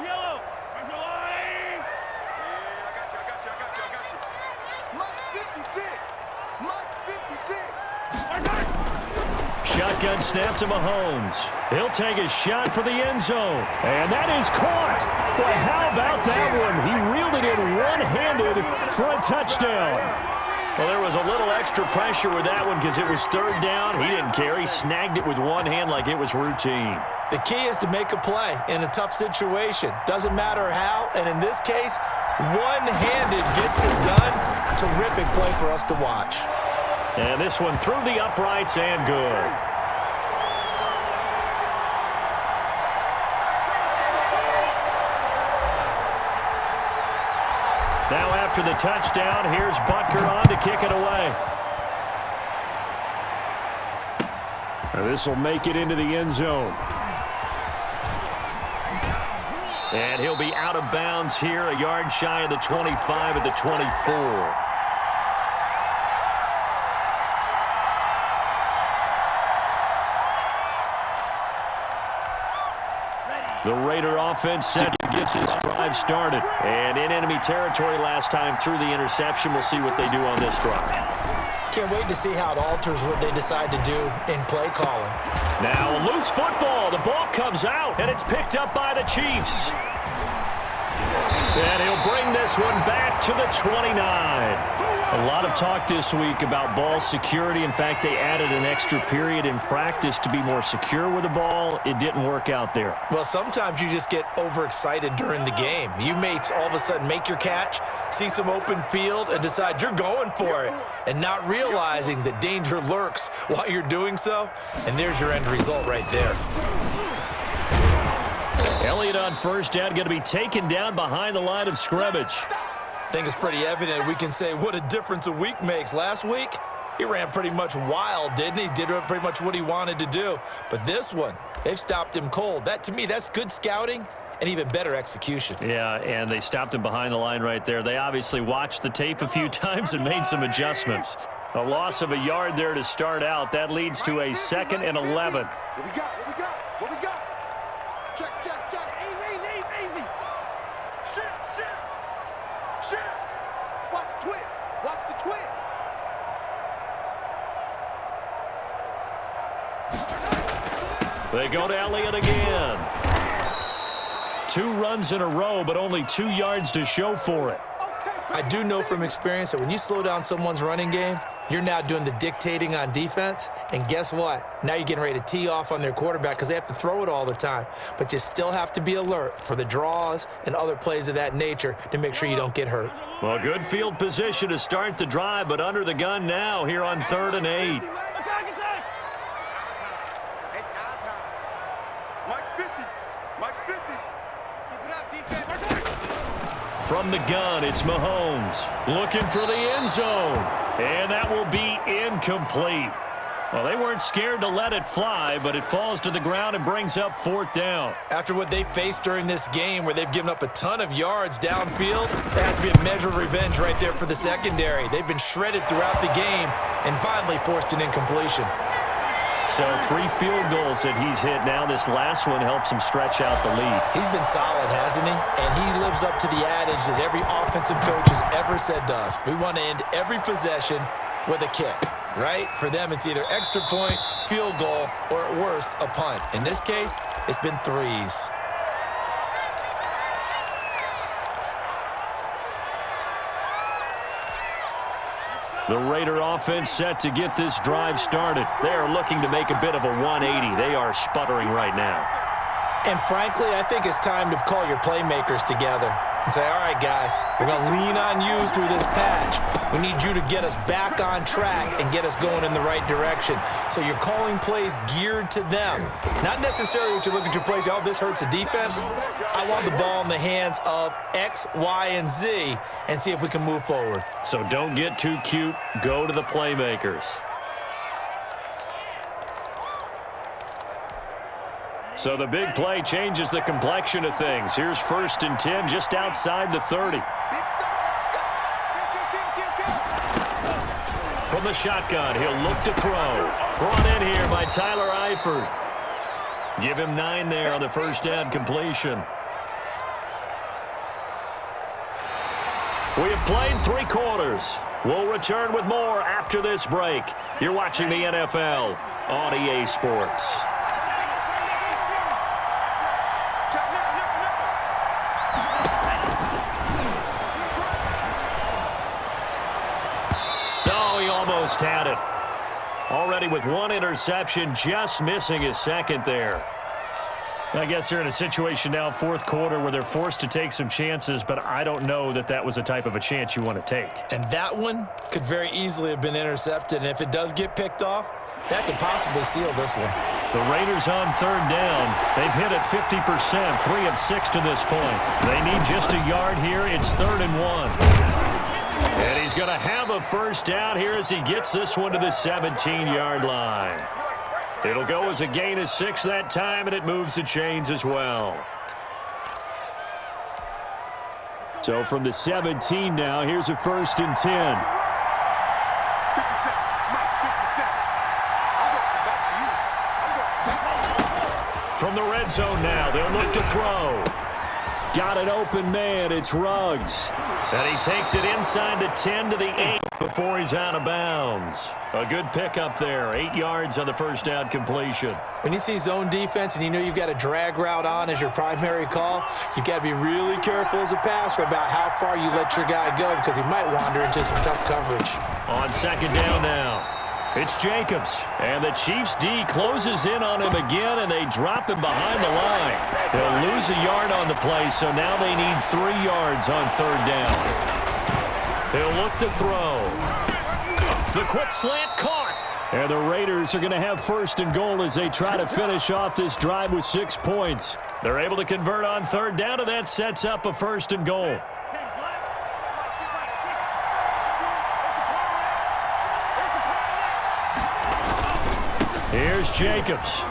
Yellow. Where's the line? I got you. Mike 56. Shotgun snap to Mahomes. He'll take a shot for the end zone. And that is caught. Boy, how about that one? He reeled it in one-handed for a touchdown. Well, there was a little extra pressure with that one because it was third down. He didn't care. He snagged it with one hand like it was routine. The key is to make a play in a tough situation. Doesn't matter how, and in this case, one-handed gets it done. Terrific play for us to watch. And this one through the uprights and good. Now after the touchdown, here's Butker on to kick it away. This will make it into the end zone. And he'll be out of bounds here, a yard shy of the 25 at the 24. The Raider offense set to get this drive started. And in enemy territory last time through the interception. We'll see what they do on this drive. Can't wait to see how it alters what they decide to do in play calling. Now a loose football. The ball comes out, and it's picked up by the Chiefs. And he'll bring this one back to the 29. A lot of talk this week about ball security. In fact, they added an extra period in practice to be more secure with the ball. It didn't work out there. Well, sometimes you just get overexcited during the game. You may all of a sudden make your catch, see some open field, and decide you're going for it, and not realizing that danger lurks while you're doing so. And there's your end result right there. Elliott on first down, going to be taken down behind the line of scrimmage. I think it's pretty evident we can say what a difference a week makes. Last week, he ran pretty much wild, didn't he? Did pretty much what he wanted to do. But this one, they've stopped him cold. That, to me, that's good scouting and even better execution. Yeah, and they stopped him behind the line right there. They obviously watched the tape a few times and made some adjustments. A loss of a yard there to start out. That leads to a 2nd and 11. What we got? What we got? What we got? Check, check, check. Easy. Shit. Watch the twist. Watch the twist. They go to Elliott again. 2 runs in a row, but only 2 yards to show for it. I do know from experience that when you slow down someone's running game, you're now doing the dictating on defense. And guess what? Now you're getting ready to tee off on their quarterback because they have to throw it all the time. But you still have to be alert for the draws and other plays of that nature to make sure you don't get hurt. Well, good field position to start the drive, but under the gun now here on 3rd and 8. It's our time. Mike's 50. Mike's 50. Keep it up, defense. From the gun, it's Mahomes looking for the end zone. And that will be incomplete. Well, they weren't scared to let it fly, but it falls to the ground and brings up 4th down. After what they faced during this game where they've given up a ton of yards downfield, there has to be a measure of revenge right there for the secondary. They've been shredded throughout the game and finally forced an incompletion. So 3 field goals that he's hit now. This last one helps him stretch out the lead. He's been solid, hasn't he? And he lives up to the adage that every offensive coach has ever said to us. We want to end every possession with a kick, right? For them, it's either extra point, field goal, or at worst, a punt. In this case, it's been 3s. The Raider offense set to get this drive started. They are looking to make a bit of a 180. They are sputtering right now. And frankly, I think it's time to call your playmakers together and say, all right, guys, we're going to lean on you through this patch. We need you to get us back on track and get us going in the right direction. So you're calling plays geared to them. Not necessarily what you look at your plays, oh, this hurts the defense. I want the ball in the hands of X, Y, and Z and see if we can move forward. So don't get too cute. Go to the playmakers. So the big play changes the complexion of things. Here's 1st and 10 just outside the 30. From the shotgun, he'll look to throw. Brought in here by Tyler Eifert. Give him 9 there on the first down completion. We have played 3 quarters. We'll return with more after this break. You're watching the NFL on EA Sports. almost had it. Already with one interception, just missing his second there. I guess they're in a situation now, fourth quarter, where they're forced to take some chances, but I don't know that that was the type of a chance you want to take. And that one could very easily have been intercepted, and if it does get picked off, that could possibly seal this one. The Raiders on third down. They've hit it 50%, 3 of 6 to this point. They need just a yard here. It's 3rd and 1. And he's going to have a first down here as he gets this one to the 17-yard line. It'll go as a gain of 6 that time, and it moves the chains as well. So from the 17 now, here's a 1st and 10. 57. Mike, 57. I'm going back to you. From the red zone now, they'll look to throw. Got an open man, it's Ruggs. And he takes it inside the 10 to the 8 before he's out of bounds. A good pickup there, 8 yards on the first down completion. When you see zone defense and you know you've got a drag route on as your primary call, you've got to be really careful as a passer about how far you let your guy go because he might wander into some tough coverage. On 2nd down now, it's Jacobs. And the Chiefs' D closes in on him again, and they drop him behind the line. They'll lose a yard on the play, so now they need 3 yards on 3rd down. They'll look to throw. The quick slant caught. And the Raiders are going to have 1st and goal as they try to finish off this drive with 6 points. They're able to convert on 3rd down, and that sets up a 1st and goal. Here's Jacobs.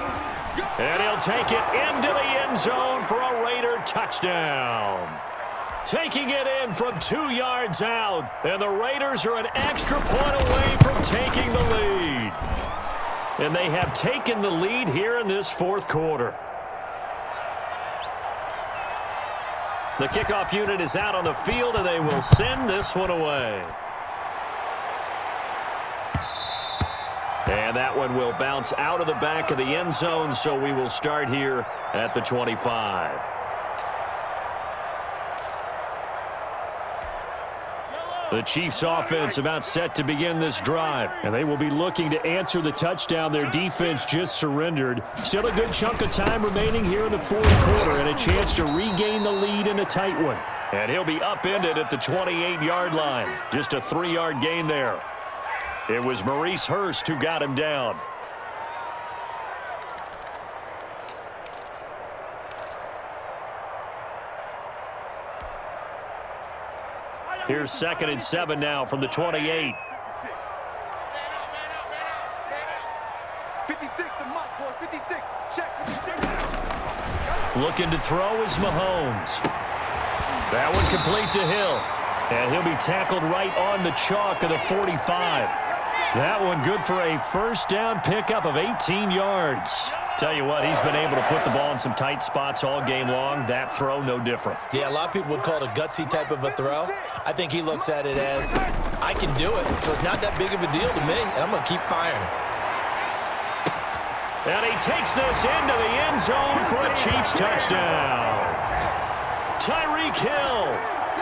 And he'll take it into the end zone for a Raider touchdown. Taking it in from 2 yards out. And the Raiders are an extra point away from taking the lead. And they have taken the lead here in this 4th quarter. The kickoff unit is out on the field, and they will send this one away. And that one will bounce out of the back of the end zone, so we will start here at the 25. The Chiefs offense about set to begin this drive, and they will be looking to answer the touchdown their defense just surrendered. Still a good chunk of time remaining here in the 4th quarter and a chance to regain the lead in a tight one. And he'll be upended at the 28-yard line. Just a 3-yard gain there. It was Maurice Hurst who got him down. Here's 2nd and 7 now from the 28. 56 to Mike, boys. 56. Check 56. Looking to throw is Mahomes. That one complete to Hill. And he'll be tackled right on the chalk of the 45. That one good for a first down pickup of 18 yards. Tell you what, he's been able to put the ball in some tight spots all game long. That throw, no different. Yeah, a lot of people would call it a gutsy type of a throw. I think he looks at it as, I can do it, so it's not that big of a deal to me, and I'm going to keep firing. And he takes this into the end zone for a Chiefs touchdown. Tyreek Hill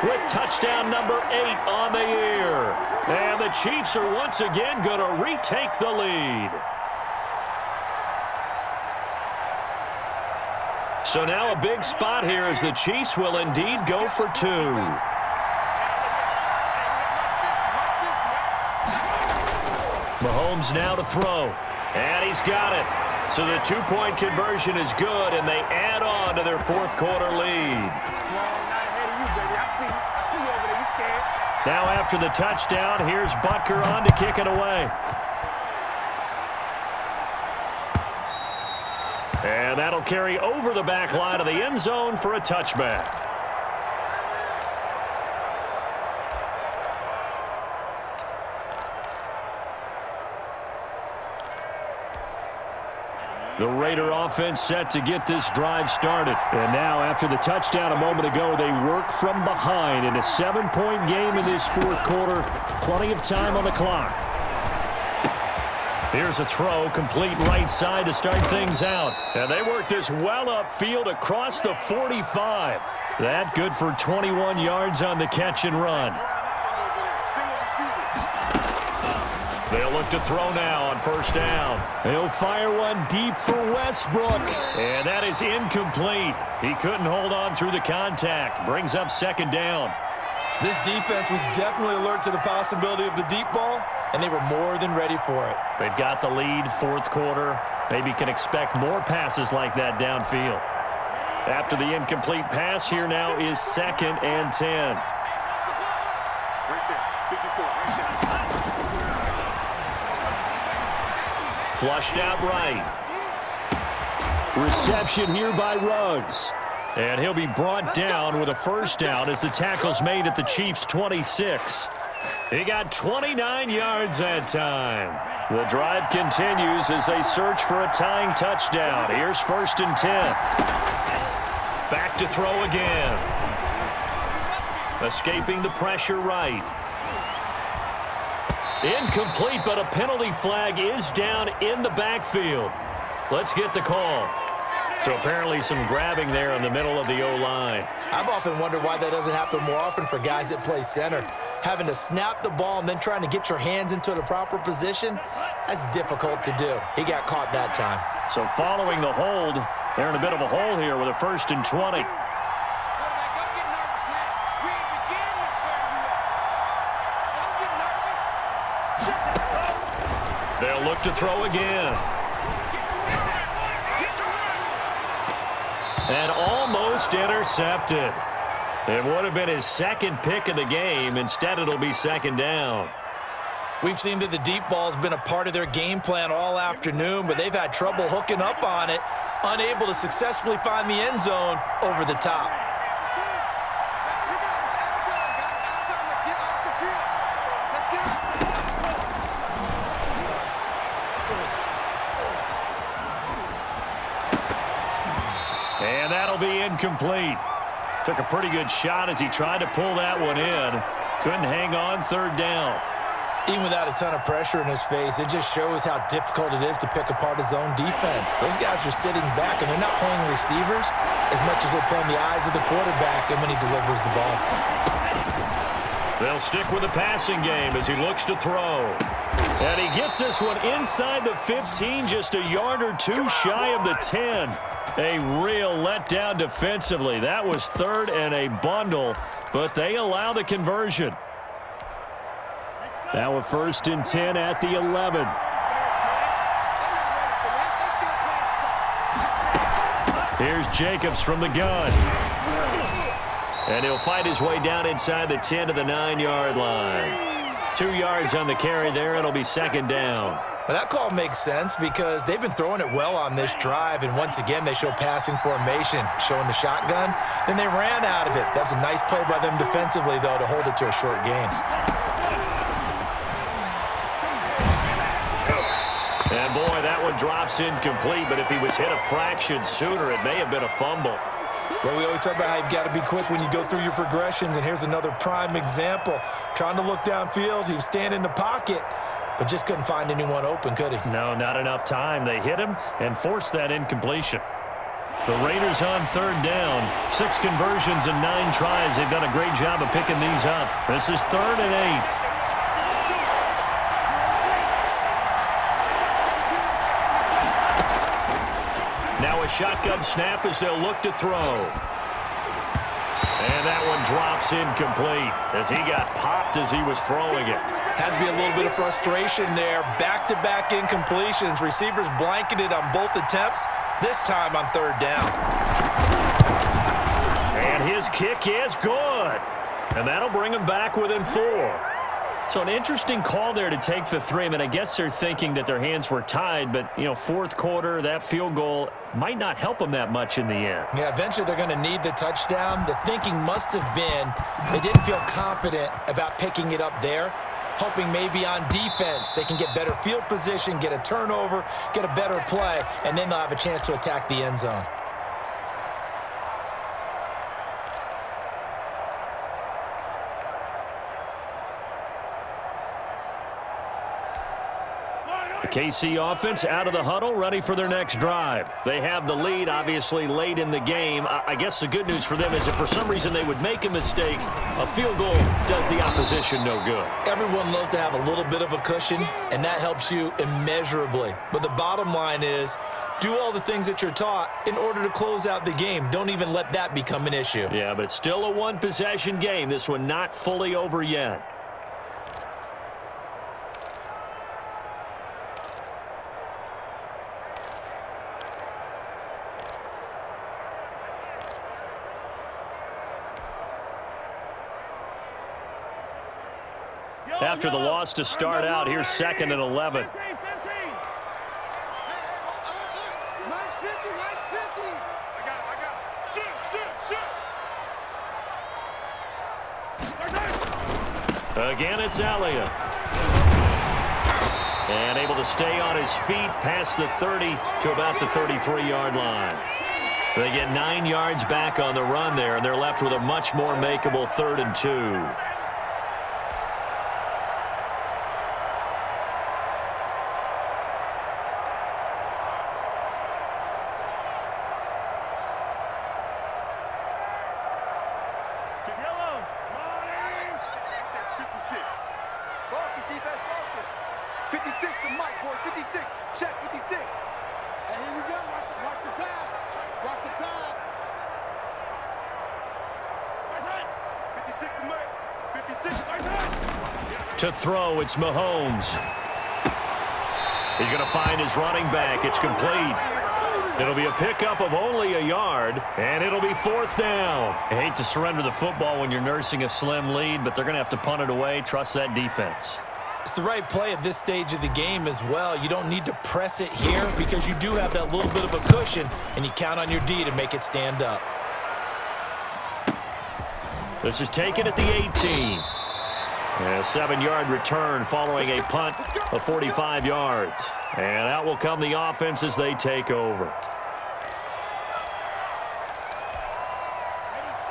with touchdown number 8 on the year. And the Chiefs are once again going to retake the lead. So now a big spot here as the Chiefs will indeed go for 2. Mahomes now to throw. And he's got it. So the 2-point conversion is good, and they add on to their 4th quarter lead. Now after the touchdown, here's Butker on to kick it away. And that'll carry over the back line of the end zone for a touchback. The Raider offense set to get this drive started. And now, after the touchdown a moment ago, they work from behind in a 7-point game in this 4th quarter. Plenty of time on the clock. Here's a throw, complete right side to start things out. And they work this well upfield across the 45. That good for 21 yards on the catch and run. They'll look to throw now on first down. He'll fire one deep for Westbrook. And that is incomplete. He couldn't hold on through the contact. Brings up second down. This defense was definitely alert to the possibility of the deep ball, and they were more than ready for it. They've got the lead, fourth quarter. Maybe can expect more passes like that downfield. After the incomplete pass, here now is 2nd and 10. Right there. 54. Right there. Flushed out right. Reception here by Ruggs. And he'll be brought down with a first down as the tackle's made at the Chiefs' 26. He got 29 yards that time. The drive continues as they search for a tying touchdown. Here's 1st and 10. Back to throw again. Escaping the pressure right. Incomplete, but a penalty flag is down in the backfield. Let's get the call. So apparently some grabbing there in the middle of the O-line. I've often wondered why that doesn't happen more often for guys that play center. Having to snap the ball and then trying to get your hands into the proper position, that's difficult to do. He got caught that time. So following the hold, they're in a bit of a hole here with a 1st and 20. They'll look to throw again. And almost intercepted. It would have been his 2nd pick of the game. Instead, it'll be 2nd down. We've seen that the deep ball's been a part of their game plan all afternoon, but they've had trouble hooking up on it, unable to successfully find the end zone over the top. And that'll be incomplete. Took a pretty good shot as he tried to pull that one in. Couldn't hang on, 3rd down. Even without a ton of pressure in his face, it just shows how difficult it is to pick apart his own defense. Those guys are sitting back, and they're not playing receivers as much as they're playing the eyes of the quarterback and when he delivers the ball. They'll stick with the passing game as he looks to throw. And he gets this one inside the 15, just a yard or two shy of the 10. A real letdown defensively. That was 3rd and a bundle, but they allow the conversion. Now a 1st and 10 at the 11. Here's Jacobs from the gun. And he'll fight his way down inside the 10 to the 9-yard line. 2 yards on the carry there. It'll be 2nd down. Well, that call makes sense because they've been throwing it well on this drive, and once again they show passing formation, showing the shotgun. Then they ran out of it. That's a nice play by them defensively, though, to hold it to a short gain. And, boy, that one drops incomplete, but if he was hit a fraction sooner, it may have been a fumble. Well, we always talk about how you've got to be quick when you go through your progressions, and here's another prime example. Trying to look downfield, he was standing in the pocket, but just couldn't find anyone open, could he? No, not enough time. They hit him and forced that incompletion. The Raiders on 3rd down. 6 conversions and 9 tries. They've done a great job of picking these up. This is 3rd and 8. Now a shotgun snap as they'll look to throw. And that one drops incomplete as he got popped as he was throwing it. Had to be a little bit of frustration there. Back-to-back incompletions. Receivers blanketed on both attempts, this time on 3rd down. And his kick is good. And that'll bring him back within 4. So an interesting call there to take the 3. I mean, I guess they're thinking that their hands were tied, but, you know, 4th quarter, that field goal might not help them that much in the end. Yeah, eventually they're going to need the touchdown. The thinking must have been they didn't feel confident about picking it up there, hoping maybe on defense they can get better field position, get a turnover, get a better play, and then they'll have a chance to attack the end zone. Line The KC offense out of the huddle, ready for their next drive. They have the lead, obviously, late in the game. I guess the good news for them is if for some reason they would make a mistake, a field goal does the opposition no good. Everyone loves to have a little bit of a cushion, and that helps you immeasurably. But the bottom line is, do all the things that you're taught in order to close out the game. Don't even let that become an issue. Yeah, but it's still a one-possession game. This one not fully over yet. After the loss to start out, here's 2nd and 11. Nice 50, nice 50. I got it. Shoot. Again, it's Elliott. And able to stay on his feet past the 30 to about the 33-yard line. They get 9 yards back on the run there, and they're left with a much more makeable 3rd and 2. To throw, it's Mahomes. He's going to find his running back. It's complete. It'll be a pickup of only a yard, and it'll be 4th down. I hate to surrender the football when you're nursing a slim lead, but they're going to have to punt it away. Trust that defense. It's the right play at this stage of the game as well. You don't need to press it here because you do have that little bit of a cushion, and you count on your D to make it stand up. This is taken at the 18. And a 7-yard return following a punt of 45 yards. And out will come the offense as they take over.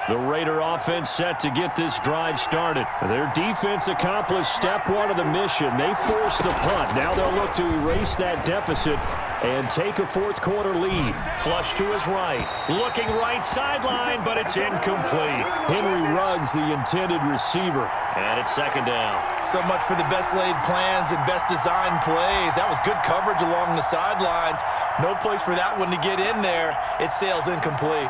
The Raider offense set to get this drive started. Their defense accomplished step 1 of the mission. They forced the punt. Now they'll look to erase that deficit and take a 4th quarter lead. Flush to his right. Looking right sideline, but it's incomplete. Henry Ruggs, the intended receiver. And it's 2nd down. So much for the best laid plans and best designed plays. That was good coverage along the sidelines. No place for that one to get in there. It sails incomplete.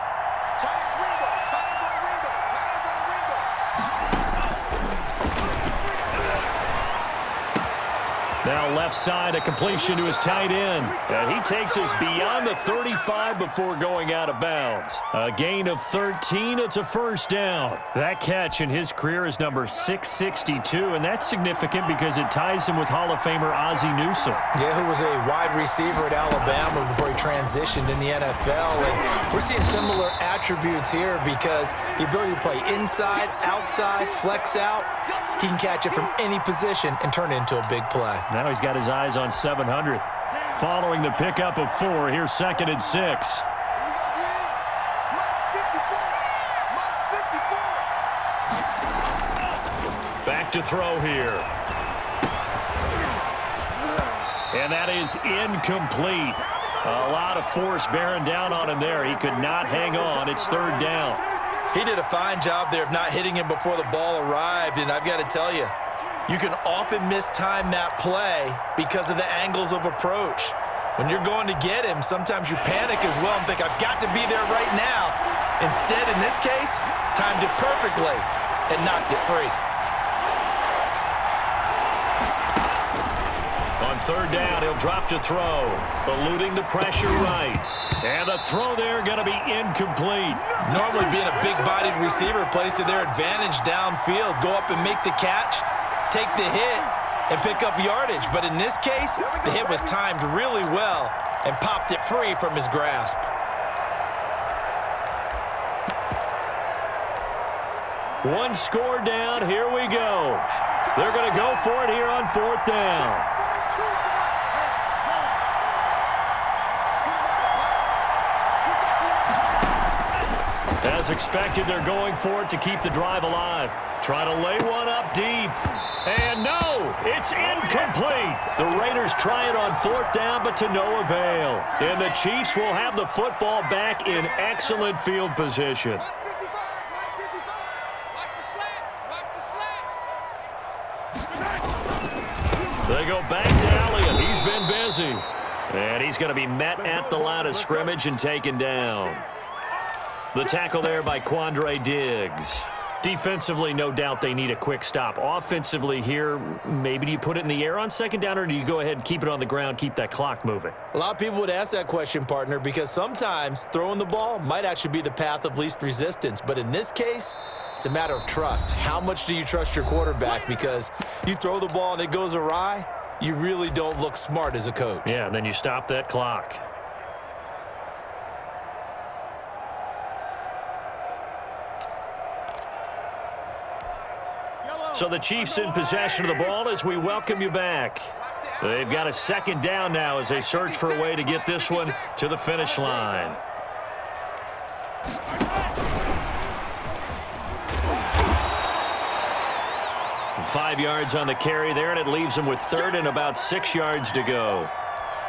Now left side, a completion to his tight end. And he takes us beyond the 35 before going out of bounds. A gain of 13. It's a 1st down. That catch in his career is number 662, and that's significant because it ties him with Hall of Famer Ozzie Newsome. Yeah, who was a wide receiver at Alabama before he transitioned in the NFL. And we're seeing similar attributes here because the ability to play inside, outside, flex out. He can catch it from any position and turn it into a big play. Now he's got his eyes on 700. Following the pickup of 4, here's 2nd and 6. Back to throw here. And that is incomplete. A lot of force bearing down on him there. He could not hang on. It's 3rd down. He did a fine job there of not hitting him before the ball arrived, and I've got to tell you, you can often mistime that play because of the angles of approach. When you're going to get him, sometimes you panic as well and think, I've got to be there right now. Instead, in this case, timed it perfectly and knocked it free. On 3rd down, he'll drop to throw, eluding the pressure right. And the throw there going to be incomplete. Normally being a big-bodied receiver plays to their advantage downfield. Go up and make the catch, take the hit, and pick up yardage. But in this case, the hit was timed really well and popped it free from his grasp. One score down. Here we go. They're going to go for it here on 4th down. As expected, they're going for it to keep the drive alive. Try to lay one up deep. And no, it's incomplete. The Raiders try it on 4th down, but to no avail. And the Chiefs will have the football back in excellent field position. 55, 55. Watch the slats. Watch the slats. They go back to Elliott. He's been busy. And he's going to be met at the line of scrimmage and taken down. The tackle there by Quandre Diggs. Defensively, no doubt they need a quick stop. Offensively here, maybe do you put it in the air on 2nd down, or do you go ahead and keep it on the ground, keep that clock moving? A lot of people would ask that question, partner, because sometimes throwing the ball might actually be the path of least resistance. But in this case, it's a matter of trust. How much do you trust your quarterback? Because you throw the ball and it goes awry, you really don't look smart as a coach. Yeah, and then you stop that clock. So the Chiefs in possession of the ball as we welcome you back. They've got a 2nd down now as they search for a way to get this one to the finish line. And 5 yards on the carry there, and it leaves them with 3rd and about 6 yards to go.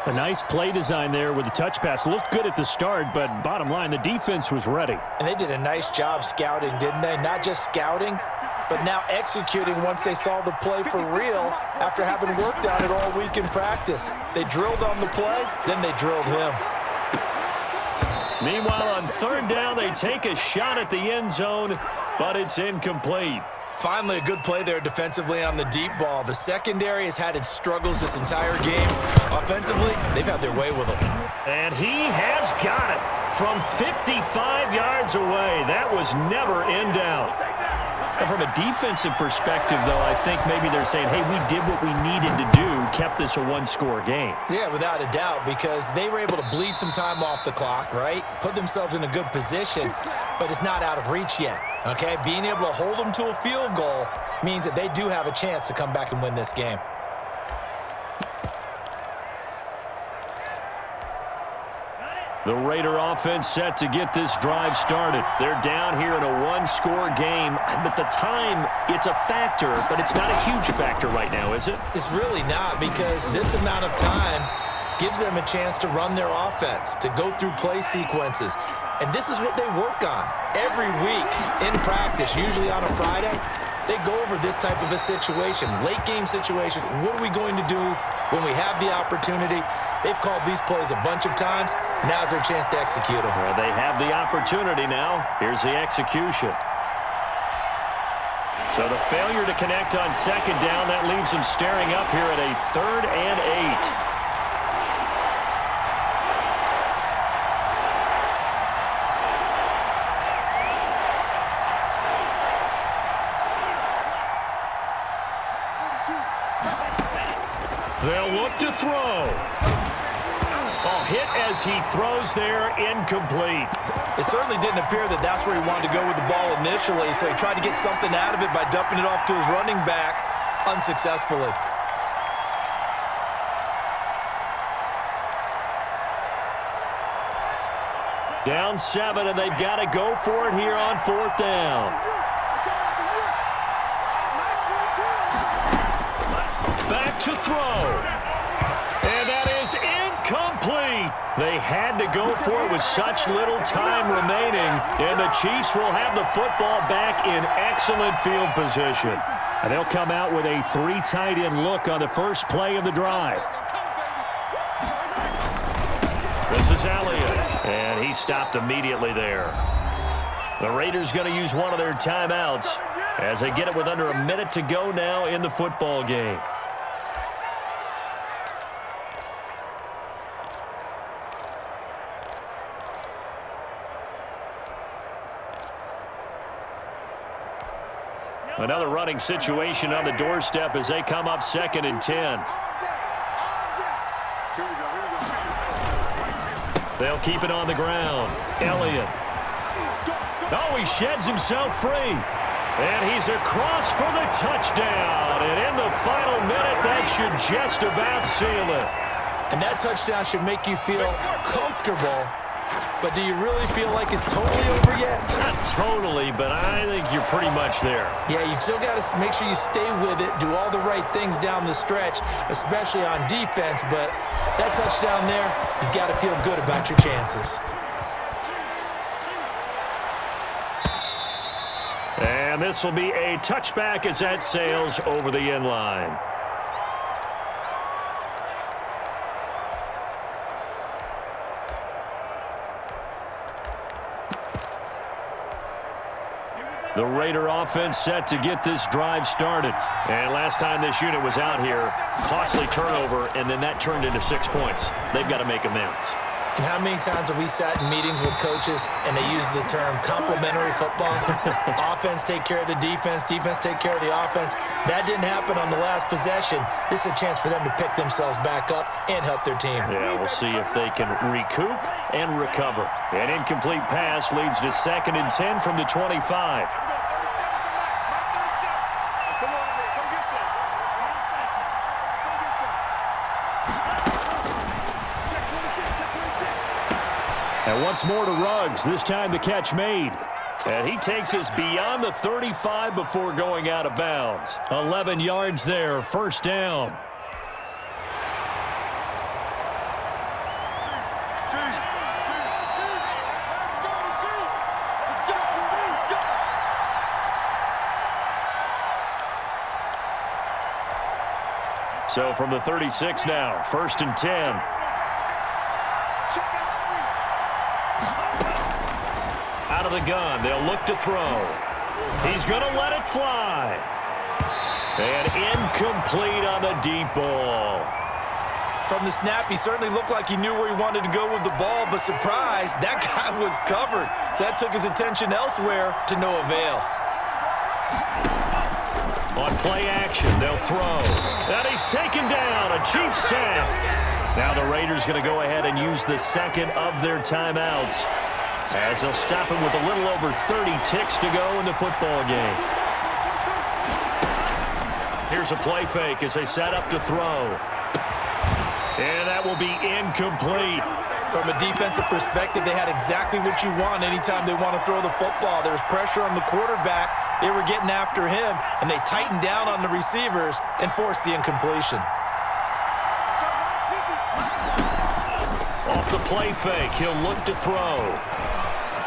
A nice play design there with the touch pass. Looked good at the start, but bottom line, the defense was ready. And they did a nice job scouting, didn't they? Not just scouting, but now executing once they saw the play for real after having worked on it all week in practice. They drilled on the play, then they drilled him. Meanwhile, on 3rd down, they take a shot at the end zone, but it's incomplete. Finally, a good play there defensively on the deep ball. The secondary has had its struggles this entire game. Offensively, they've had their way with them. And he has got it from 55 yards away. That was never in doubt. And from a defensive perspective, though, I think maybe they're saying, hey, we did what we needed to do, kept this a 1-score game. Yeah, without a doubt, because they were able to bleed some time off the clock, right? Put themselves in a good position, but it's not out of reach yet, okay? Being able to hold them to a field goal means that they do have a chance to come back and win this game. The Raider offense set to get this drive started. They're down here in a 1-score game, but the time, it's a factor, but it's not a huge factor right now, is it? It's really not, because this amount of time gives them a chance to run their offense, to go through play sequences. And this is what they work on every week in practice, usually on a Friday. They go over this type of a situation, late game situation. What are we going to do when we have the opportunity? They've called these plays a bunch of times. Now's their chance to execute them. Well, they have the opportunity now. Here's the execution. So the failure to connect on 2nd down, that leaves them staring up here at a 3rd and 8. They'll look to throw. Oh, hit as he throws there, incomplete. It certainly didn't appear that that's where he wanted to go with the ball initially, so he tried to get something out of it by dumping it off to his running back unsuccessfully. Down 7, and they've got to go for it here on 4th down. Back to throw. And that is incomplete. They had to go for it with such little time remaining. And the Chiefs will have the football back in excellent field position. And they'll come out with a 3 tight end look on the first play of the drive. This is Elliott. And he stopped immediately there. The Raiders going to use one of their timeouts as they get it with under a minute to go now in the football game. Another running situation on the doorstep as they come up 2nd and 10. They'll keep it on the ground. Elliott. Oh, he sheds himself free. And he's across for the touchdown. And in the final minute, that should just about seal it. And that touchdown should make you feel comfortable But do you really feel like it's totally over yet? Not totally, but I think you're pretty much there. Yeah, you've still got to make sure you stay with it, do all the right things down the stretch, especially on defense. But that touchdown there, you've got to feel good about your chances. And this will be a touchback as that sails over the end line. The Raider offense set to get this drive started. And last time this unit was out here, costly turnover, and then that turned into 6 points. They've got to make amends. And how many times have we sat in meetings with coaches and they use the term complementary football? Offense take care of the defense, defense take care of the offense. That didn't happen on the last possession. This is a chance for them to pick themselves back up and help their team. Yeah, we'll see if they can recoup and recover. An incomplete pass leads to 2nd and 10 from the 25. And once more to Ruggs, this time the catch made. And he takes us beyond the 35 before going out of bounds. 11 yards there, first down. So from the 36 now, 1st and 10. Out of the gun, they'll look to throw. He's going to let it fly. And incomplete on the deep ball. From the snap, he certainly looked like he knew where he wanted to go with the ball, but surprise, that guy was covered. So that took his attention elsewhere to no avail. On play action, they'll throw. And he's taken down, a Chiefs sack. Now the Raiders going to go ahead and use the second of their timeouts, as they'll stop him with a little over 30 ticks to go in the football game. Here's a play fake as they set up to throw. And that will be incomplete. From a defensive perspective, they had exactly what you want anytime they want to throw the football. There was pressure on the quarterback. They were getting after him, and they tightened down on the receivers and forced the incompletion. Off the play fake, he'll look to throw.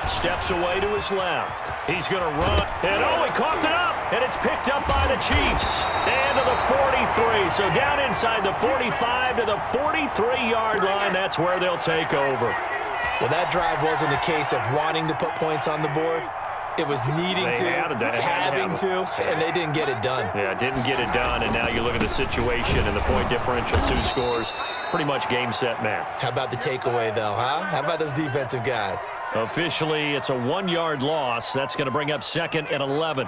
Steps away to his left. He's going to run. And, he coughed it up. And it's picked up by the Chiefs. And to the 43. So down inside the 45 to the 43-yard line. That's where they'll take over. Well, that drive wasn't a case of wanting to put points on the board. It was needing having to, and they didn't get it done. Yeah, didn't get it done, and now you look at the situation and the point differential, 2 scores, pretty much game, set, match. How about the takeaway, though, huh? How about those defensive guys? Officially, it's a 1-yard loss. That's going to bring up 2nd and 11.